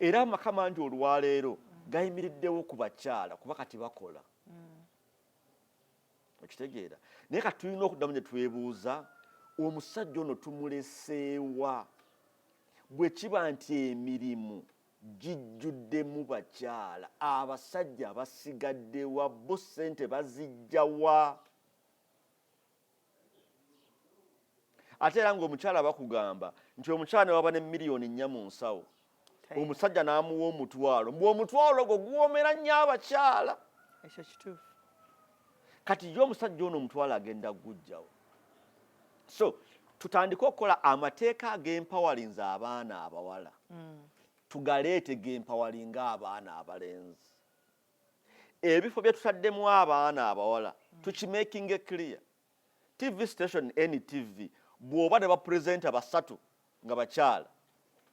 Era amaka mangi olwaleero gayimiriddewo ku bakyala kuba kati bakola. Okitegeera. Naye kati tulina okuddamu ne twebuuza omusajja ono tumuleseewa bwe kiba nti emirimu gijjuddemu bakyala abasajja basigaddewa bo ssente bazijjawa? Ate era ng'omukyala bakugamba nti omukyala ne waba ne miliyoni 4 mu nsawo omusajja n'amuwa omutwalo mbwe omutwalo ogwo guwoomera nnyo abakyala. Ekyo kituufu. Kati ye omusajja ono omutwalo agenda gujjawo. So tutandike okukola amateeka ag'empowering abaana abawala tugaleete g'empowering abaana abalenzi. Ebifo bye tutaddemu abaana abawala tukimaking clear. TV station NTV bw'oba ne bapresenta 3 nga bakyala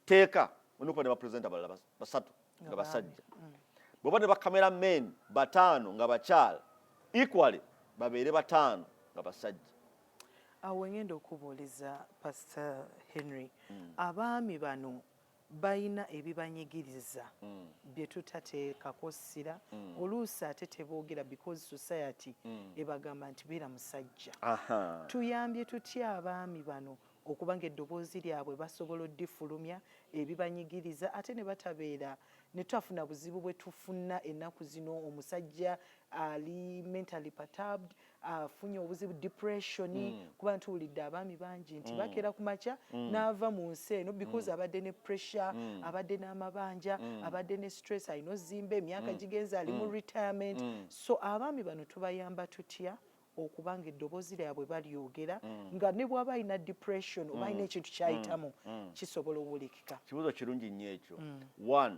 teeka onokuba ne bapresenta balala 3 nga basajja. Bw'oba ne bakameramen 5 nga bakyala equally babeere 5 nga basajja. awo ngenda okubuuliza Pastor Henry abaami bano bayina ebibanyigiriza bye tutateekako ssira oluusi ate teboogera because society ebagamba nti beera musajja. Tuyambye tutya abaami bano okuba nga eddoboozi lyabwe basobola oddifulumya ebibanyigiriza ate ne batabeera ne twafuna buzibu bwe tufuna ennaku zino omusajja ali mentally perturbed afunye obuzibu depression kuba ntuwulidde abaami bangi nti bakeera ku makya n'ava mu nsi eno because abadde ne pressure abadde n'amabanja abadde ne stress alina ozimba emyaka gigenze ali mu retirement so abaami bano tubayamba tutya okuba nga eddoboozi lyabwe balyogera nga ne bw'aba alina depression oba alina ekintu kyayitamu kisobola owulikika. Kibuuzo kirungi nnyo ekyo. One,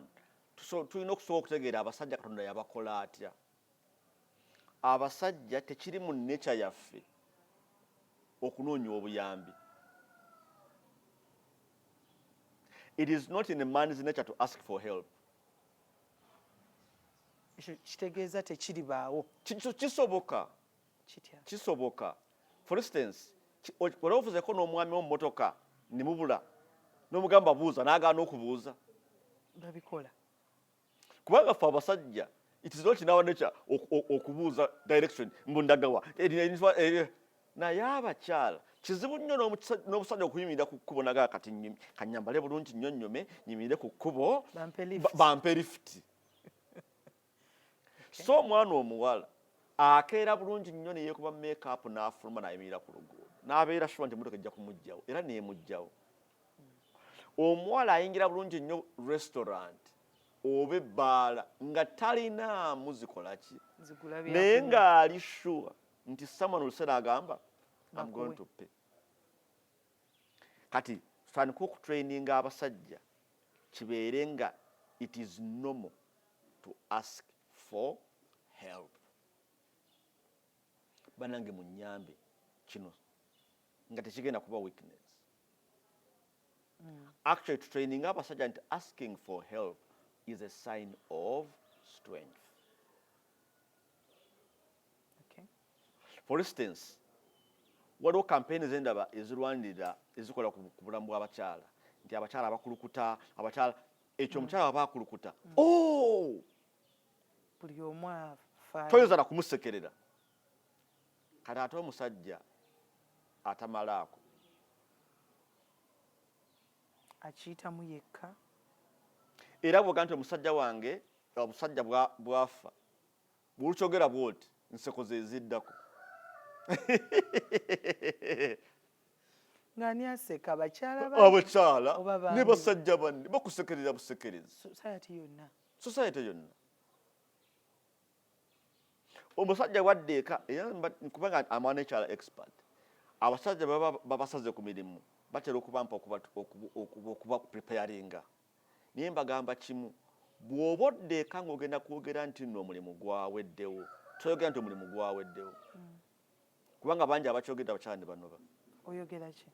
tulina okusobola okutegeera abasajja Katonda yabakola atya. Abasajja tekiri mu nature yaffe okunoonya obuyambi. It is not in a man's nature to ask for help. Kitegeeza tekiribaawo. Kisoboka. Kisoboka. For instance, waliwo ovuzeeko n'omwami wo mu mmotoka ne mubula n'omugamba buuza n'agaana okubuuza. Babikola. Kubanga ffe abasajja it is not in our nature okubuuza direction mbundagawa. Naye abakyala kizibu nnyo n'obusajja okuyimirira ku kkubo nagaa kati kanyambale bulungi nnyo nnyome nyimirire ku kkubo bampe lifuti. So omwana omuwala akeera bulungi nnyo ne yeekuba make-up n'afuluma n'ayimirira ku luguudo n'abeera sure nti emmotoka ejja kumugjawo era neemugjawo. Omuwala ayingira bulungi nnyo restaurant oba ebbaala nga talinaamu zikola ki naye ng'ali sure nti someone will say agamba I'm going to pay. Kati tutandika okutraininga abasajja kibeere nga it is normal to ask for help. Banange munyambe kino nga tekigenda kuba weakness. Actually training abasajja nti asking for help is a sign of strength. Okay. For instance, waliwo campaign zendaba ezirwanirira ezikola ku bulamu bw'abakyala nti abakyala abakulukuta abakyala ekyo omukyala aba akulukuta buli omu afaayo toyinza na kumusekerera. Kati ate omusajja atamalaako akiyitamu yekka era bwoga nti omusajja wange obusajja bwafa bwolukyogera bwoti nseko ze ziddako. ng'ani aseka abakyala ne basajja banne bakusekerera busekerezi society yonna. Omusajja wadde eka kubanga amwana ekyala expert abasajja babasaze ku mirimu batera okubampa okuba preparinga naye mbagamba kimu bw'oba odde eka ng'ogenda kwogera nti nno omulimu gwaweddewo toyogera nti omulimu gwaweddewo kubanga bangi abakyogedde abakyala ne banoba. Oyogera ki?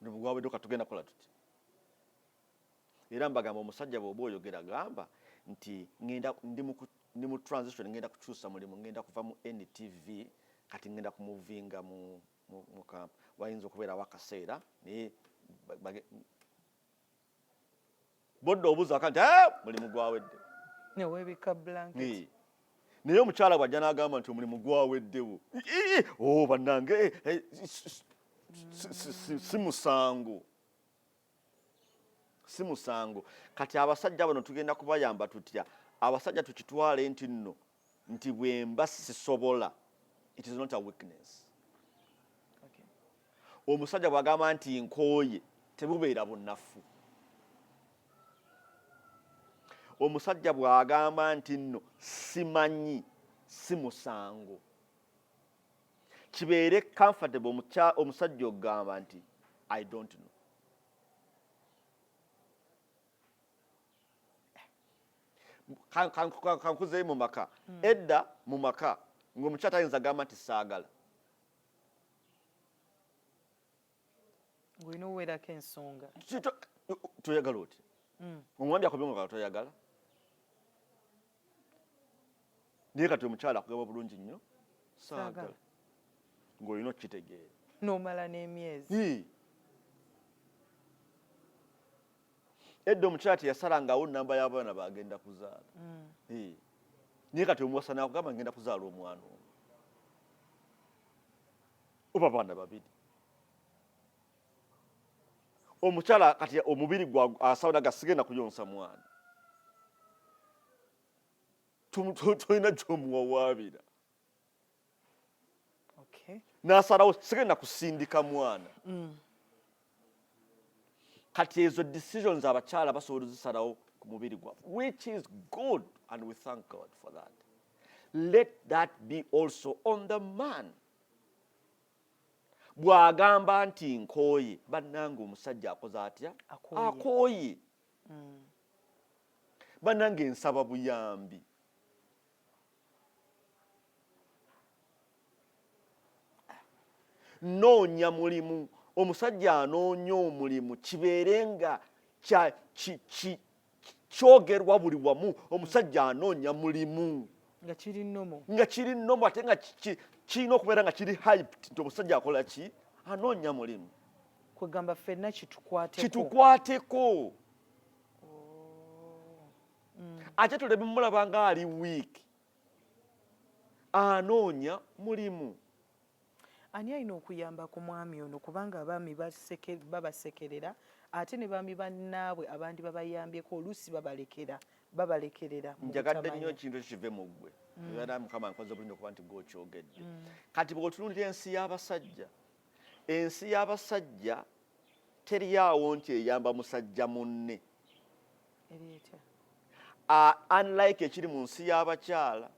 Omulimu gwaweddewo katugenda kukola tuti. Era mbagamba omusajja bw'oba oyogera gamba nti ndi mu transition ngenda kukyusa mulimu ngenda kuva mu NTV kati ngenda kumuvinga mu camp wayinza okubeerawo akaseera naye bodde obuuza kati mulimu gwawedde newebika blanket naye omukyala bwajja n'agamba nti omulimu gwaweddewo bannange si musango. Kati abasajja bano tugenda kubayamba tutya? Abasajja tukitwale nti nno nti bwemba sisobola it is not a weakness. Okay. Omusajja bw'agamba nti nkooye tebubeera bunnafu. Omusajja bw'agamba nti nno simanyi si musango kibeere comfortable omusajja okugamba nti I don't know. Kankuzeeyo mu maka edda mu maka ng'omukyala tayinza gamba nti saagala. ng'olina oweerako ensonga toyagala oti omwami akubye toyagala naye kati omukyala akugamba bulungi nnyo saagala ng'olina okukitegeera n'omala n'emyezi. Edda omukyala teyasalangawo nnamba y'abaana bagenda kuzaala. Naye kati omuwasa n'akugamba ngenda kuzaala omwana omu oba abaana babiri. Omukyala kati omubiri gwa asawo naga sigenda kuyonsa mwana. Tulina gy'omuwawaabira. N'asalawo sigenda kusindika mwana. Kati ezo decisions abakyala basobola zisalawo ku mubiri gwabwe, which is good and we thank God for that. Let that be also on the man. Bw'agamba nti nkooye, bannange omusajja akoze atya? Akooye. Bannange nsaba buyambi. Noonya mulimu. Omusajja anoonya omulimu kibeere nga kyogerwa buli wamu. Omusajja anoonya mulimu nga kiri nnomo ate nga kirina okubeera nga kiri hyped nti omusajja akola ki? Anoonya mulimu. Kwegamba ffenna kitukwateko. Ate tuleme mulaba nga ali weak. Anoonya mulimu. Ani alina okuyamba ku mwami ono kubanga abaami babasekerera ate ne baami bannaabwe abandi babayambyeko oluusi babalekerera. Njagadde nnyo ekintu ekive mu ggwe. Era Mukama nkoze bulungi okuba nti gw'okyogedde. Kati bw'otunuulira ensi y'abasajja, ensi y'abasajja teriyaawo nti eyamba musajja munne. Unlike ekiri mu nsi y'abakyala.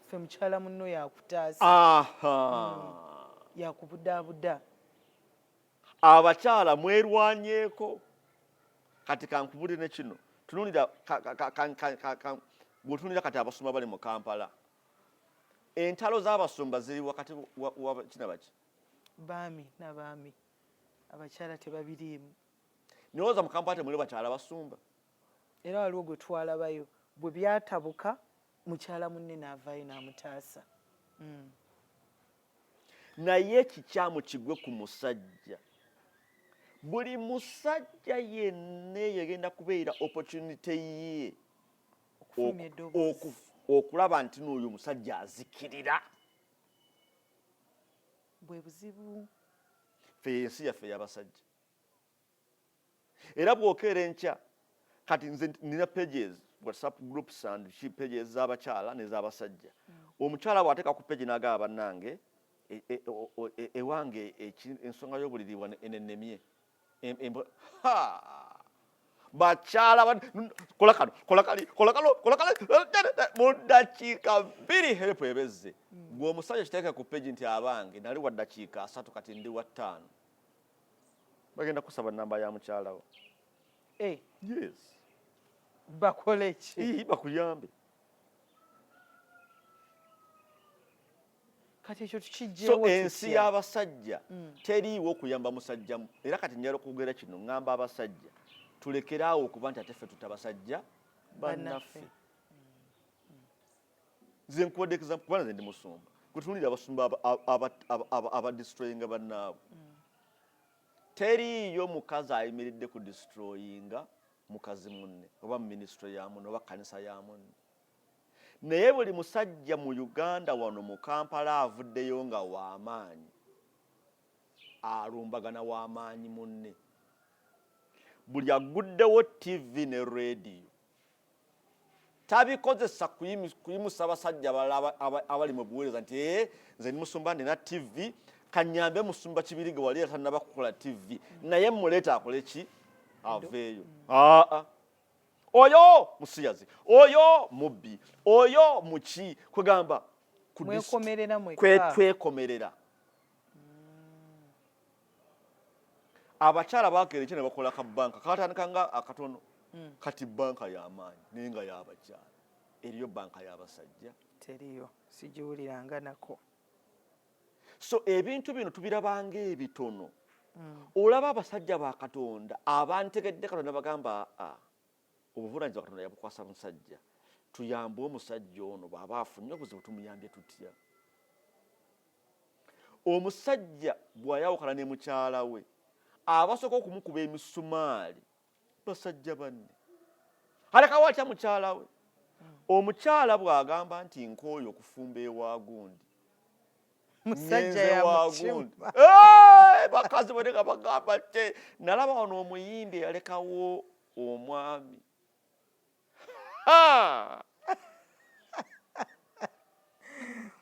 Ffe mukyala munno yakutaasa. Yakubudaabuda. Abakyala mwerwanyeeko. Kati kankubulire ne kino. Tunuulira bw'otunuulira kati abasumba bali mu Kampala. Entalo z'abasumba ziri wakati wa kina baki? Baami n'abaami. Abakyala tebabiriimu. Nolowooza mu Kampala temuli bakyala basumba? Era waliwo gwe twalabayo bwe byatabuka mukyala munne n'avaayo n'amutaasa. Naye ekikyamu kigwe ku musajja. Buli musajja yenna yagenda kubeera opportunity ye okulaba nti n'oyo musajja azikirira. Bwe buzibu. Ffe ensi yaffe y'abasajja. Era bw'okeera enkya kati nze nina pages, WhatsApp groups and pages z'abakyala n'ez'abasajja. Omukyala bw'ateeka ku page n'agamba bannange ewange ensonga y'obuliri enennemye. Bakyala kola kano mu ddakiika 2 help ebezze. Gwe omusajja kiteeke ku page nti abange nali wa ddakiika 3 kati ndi wa 5. Bagenda kusaba nnamba ya mukyalawo. Yes. Bakole ki? Bakuyambe. Kati ekyo tukijjeewo. So ensi y'abasajja teriiwo okuyamba musajja. Era kati njala okugera kino ngamba abasajja tulekeraawo okuba nti ate ffe tutabasajja bannaffe. Nze nkuwadde example kubanga nze ndi musumba. Kutunuulira abasumba abadistroyinga bannaabwe. Teriiyo mukazi ayimiridde ku destroyinga mukazi munne oba ministry ya munne oba kanisa ya munne. Naye buli musajja mu Uganda wano mu Kampala avuddeyo nga w'amaanyi. Alumbagana w'amaanyi munne. Buli aguddewo TV ne radio. Tabikozesa kuyimusa abasajja abali mu buweereza nti nze ndi musumba ndina TV kanyambe musumba Kibirige wali atannaba kukola TV. Naye muleeta akole ki? Aveeyo. Oyo musiyazi, oyo mubbi, oyo muki kwegamba mwekomerera mwekka. Twekomerera. Abakyala bakeera ekyo ne bakola ka banka katandika nga akatono. Kati banka y'amaanyi naye nga y'abakyala. Eriyo banka y'abasajja? Teriyo, sigiwuliranga nako. So ebintu bino tubirabanga ebitono. Olaba abasajja ba Katonda abantegedde Katonda bagamba obuvunaanyizibwa Katonda yabukwasa musajja. Tuyambe omusajja ono bw'aba afunye obuzibu tumuyambye tutya. omusajja bw'ayawukana ne mukyala we abasooka okumukuba emisumaali basajja banne alekawo atya mukyala we omukyala bw'agamba nti nkooyo okufumba ewa gundi musajja yamukimu bakazi bwe nga bagamba te nalaba wano omuyimbi eyalekawo omwami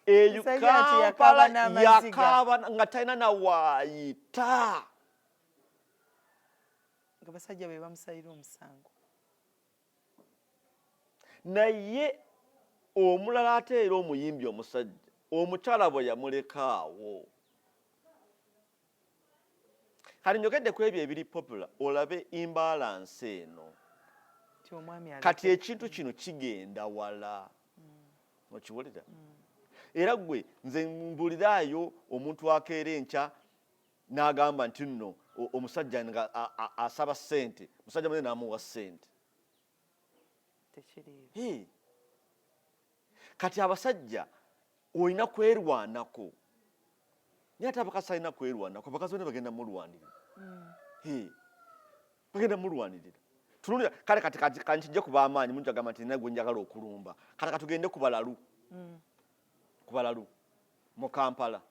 eyo Kampala yakaba nga talina nawaayita nga basajja be bamusalira omusango naye omulala ate era omuyimbi omusajja omukyala bwe yamulekaawo kati njogedde ku ebyo ebiri popular olabe imbalance eno kati ekintu kino kigenda wala okiwulira era gwe nze mbuliraayo omuntu akeera enkya n'agamba nti nno omusajja nga asaba ssente musajja munne n'amuwa ssente kati abasajja olina kwerwanako naye ate abakazi alina kwerwanako abakazi bone bagenda mulwanirira bagenda mulwanirira tunulira kale kati kankijje kuba amaanyi muntu agamba nti nagwe njagala okulumba kati katugende ku balalu mu Kampala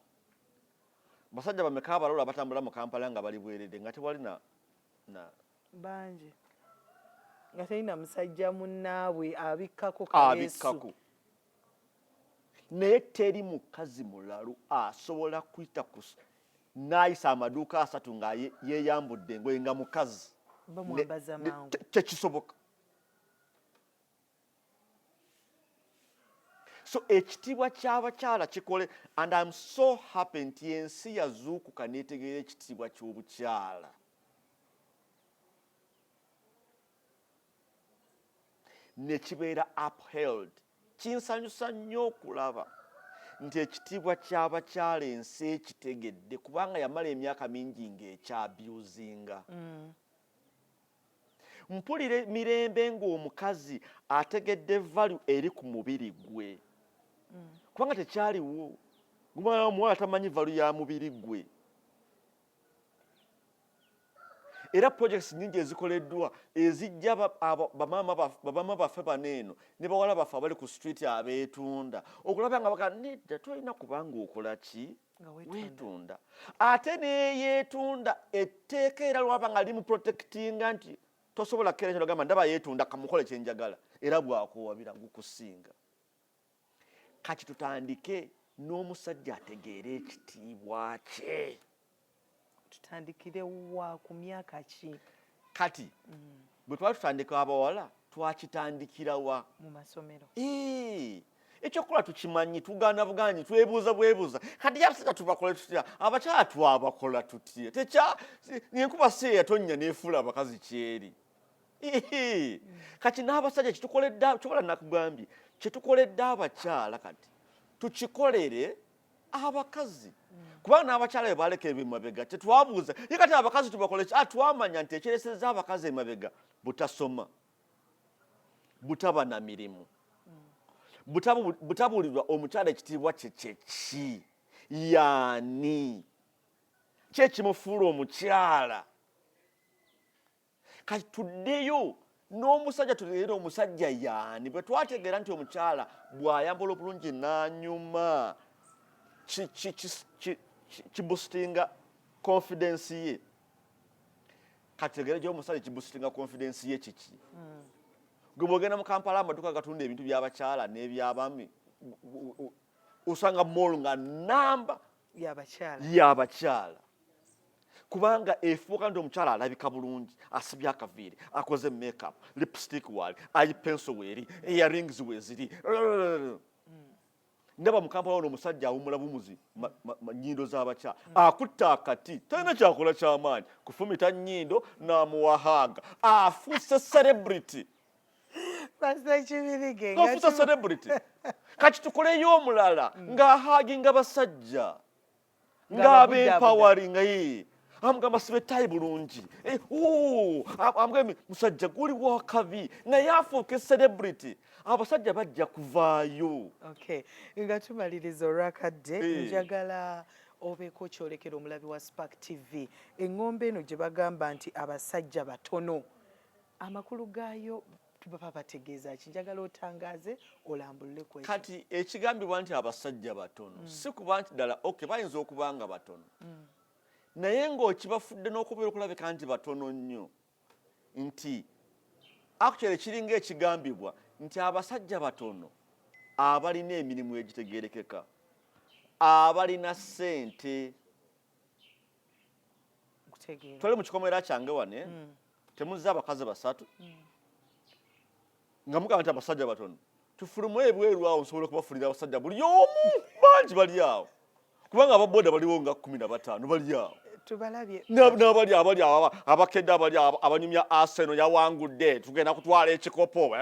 basajja bameka abalala abatambula mu Kampala nga bali bwerede nga tewali na bangi nga talina musajja munnaabwe abikkako kaleesu naye teri mukazi mulalu asobola kuyita n'ayisa amaduuka 3 nga yeeyambudde engoye nga mukazi bamwambaza mangu tekisoboka so ekitiibwa ky'abakyala kikole and I'm so happy nti ensi yazuukuka neetegeera ekitiibwa ky'obukyala ne kibeera upheld kinsanyusa nnyo okulaba nti ekitiibwa ky'abakyala ensi ekitegedde kubanga yamala emyaka mingi ng'ekyabyuzinga mpulira mirembe ng'omukazi ategedde value eri ku mubiri gwe kubanga tekyaliwo gumala omuwala tamanyi value ya mubiri gwe era projects nyingi ezikoleddwa ezijja bamama baffe baneeno ne bawala baffe abali ku street abeetunda okulaba nga baga nedda tolina kubanga okola ki weetunda ate neyeetunda etteeka era lwaba nga limuprotectinga nti tosobola kera kino gamba ndaba yeetunda kamukole kyenjagala era bwakuwabira gukusinga kati tutandike n'omusajja ategeera ekitiibwa kye tutandikire wa ku myaka ki kati bwe twali tutandika abawala twakitandikira wa mu masomero ekyokukola tukimanyi tugaana buganyi twebuuza bwebuuza kati abasajja tubakola tutya abakyala twabakola tutya enkuba si eyatonnya neefuula abakazi kyeri kati n'abasajja kyetukoledde kyokola nakugambye kyetukoledde abakyala kati tukikolere abakazi kubanga n'abakyala bwe baleka ebimabega tetwabuuza ye kati abakazi tubakole twamanya nti ekyereseza abakazi emabega butasoma butaba na mirimu butabuulirwa omukyala ekitiibwa kye kyeki yaani kyekimufuula omukyala kati tuddeyo n'omusajja tutegeera omusajja yaani bwe twategeera nti omukyala bw'ayambala obulungi n'anyuma kiboostinga confidence ye kati tutegeera gy'omusajja kiboostinga confidence ye kiki gwe bw'ogenda mu Kampala amaduuka gatunda ebintu by'abakyala n'eby'abaami osanga mall nga namba y'abakyala kubanga efuuka nti omukyala alabika bulungi asibye akaviiri akoze makeup lipstick wali ayi pencil weeri earrings weziri ndaba mu Kampala ono omusajja awumula bumuzi nnyindo z'abakyala akutte akati talina kyakola ky'amaanyi kufumita nnyindo n'amuwahaaga afuuse celebrity afuuse celebrity kati tukoleyo omulala ng'ahaaginga basajja ng'abeempowering amugamba sibe tayi bulungi amugamba musajja guli wakabi naye afuuke celebrity abasajja bajja kuvaayo nga tumaliriza olwakadde njagala obeeko kyolekera omulabi wa Spark TV. Eŋŋombe eno gye bagamba nti abasajja batono, amakulu gaayo baba bategeeza ki? Njagala otangaaze olambulule ku ekyo. Kati ekigambibwa nti abasajja batono si kuba nti ddala bayinza okuba nga batono, naye ng'okibafudde n'okubeera okulabika nti batono nnyo, nti actually kiringa ekigambibwa nti abasajja batono abalina emirimu egitegeerekeka, abalina ssente. Twali mu kikomera kyange wane temuzze abakazi basatu nga mugamba nti abasajja batono, tufulumu ebweru awo nsobole kubafunira abasajja buli omu bangi bali awo, kubanga ababoda baliwo nga 15 bali awo. Tubalabye n'abali abakedde abali abanyumya Arsenal yawangudde tugenda kutwala ekikopo,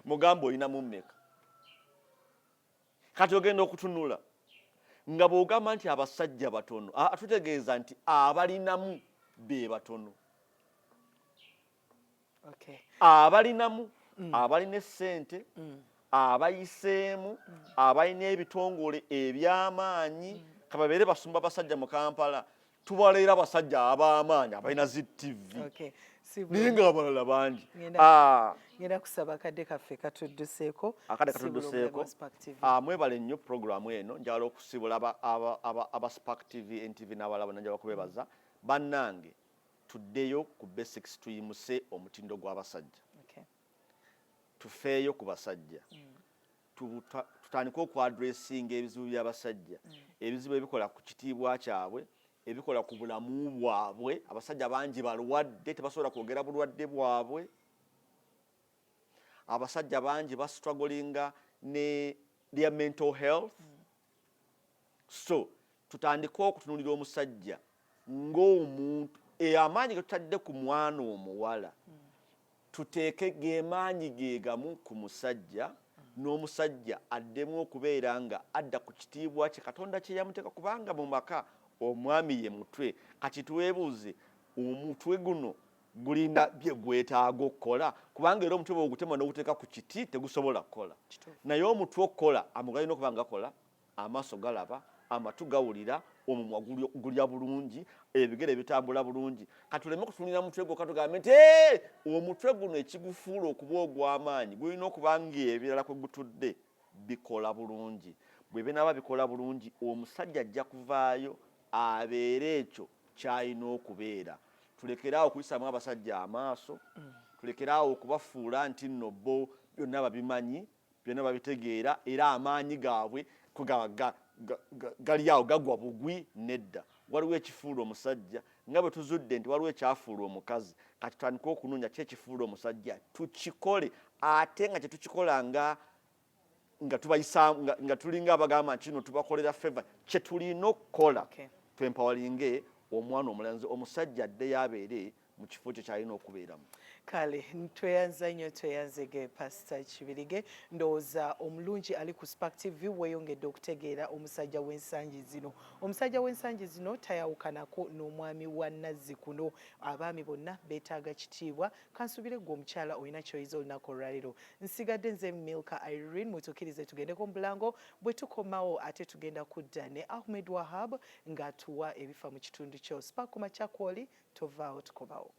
mugamba olina mu mmeka? Kati ogenda okutunula nga bw'ogamba nti abasajja batono tutegeeza nti abalinamu be batono. Abalinamu abalina essente, abayiseemu, abalina ebitongole eby'amaanyi, kababeere basumba basajja mu Kampala, tubaleera abasajja ab'amaanyi abalina ZTV naye ng'abalala bangi. Ngenda kusaba akadde kaffe katudduseeko. Mwebale nnyo puroguramu eno, njagala okusibula aba Spark TV, NTV n'abalala bonna njagala kubeebaza. Bannange tuddeyo ku basics tuyimuse omutindo gw'abasajja. Tufeeyo ku basajja. Tutandike okwadressinga ebizibu by'abasajja, ebizibu ebikola ku kitiibwa kyabwe, ebikola ku bulamu bwabwe. Abasajja bangi balwadde tebasobola kwogera bulwadde bwabwe. Abasajja bangi bastrugglinga ne their mental health. So tutandike okutunulira omusajja ng'omuntu amaanyi ge tutadde ku mwana omuwala tuteeke ge maanyi ge gamu ku musajja, n'omusajja addemu okubeera nga adda ku kitiibwa kye Katonda kye yamuteeka, kubanga mu maka omwami ye mutwe. Kati twebuuze, omutwe guno gulinda bye gwetaaga okukola, kubanga era omutwe bw'ogutema n'oguteeka ku kiti tegusobola kukola. Naye omutwe okukola galina okuba nga gakola, amaaso galaba, amatu gawulira, omumwa gulya bulungi, ebigere bitambula bulungi. Kati tuleme kutunulira mutwe gwo katugambe nti omutwe guno ekigufuula okuba ogw'amaanyi gulina okuba ng'ebirala kwe gutudde bikola bulungi. Bwe binaaba bikola bulungi, omusajja ajja kuvaayo abeere ekyo ky'alina okubeera. Tulekeraawo okuyisaamu abasajja amaaso, tulekeraawo okubafuula nti nno bo byonna babimanyi, byonna babitegeera, era amaanyi gaabwe gali awo gagwa bugwi. Nedda, waliwo ekifuula omusajja nga bwe tuzudde nti waliwo ekyafuula omukazi. Kati tutandike okunoonya ki ekifuula omusajja, tukikole, ate nga tetukikola nga tubayisaamu nga tulinga abagamba nti kino tubakolera favor. Kye tulina okukola twempawalinge omwana omulenzi, omusajja addeyo abeere mu kifo kye kyalina okubeeramu. Kale tweyanza nnyo, tweyanzege Pastor Kibirige. Ndowooza omulungi ali ku Spark TV weeyongedde okutegeera omusajja w'ensangi zino. Omusajja w'ensangi zino tayawukanako n'omwami wa Nazzikuno. Abaami bonna beetaaga kitiibwa. Kansubire gwe omukyala olina kyoyiza olunaku olwaleero. Nsigadde nze Milka Irene, mutukkirize tugendeko mu bulango. Bwe tukomawo ate tugenda kudda ne Ahmed Wahab ng'atuwa ebifa mu kitundu kyo. Spark ku makya kw'oli, tovaawo tukomawo.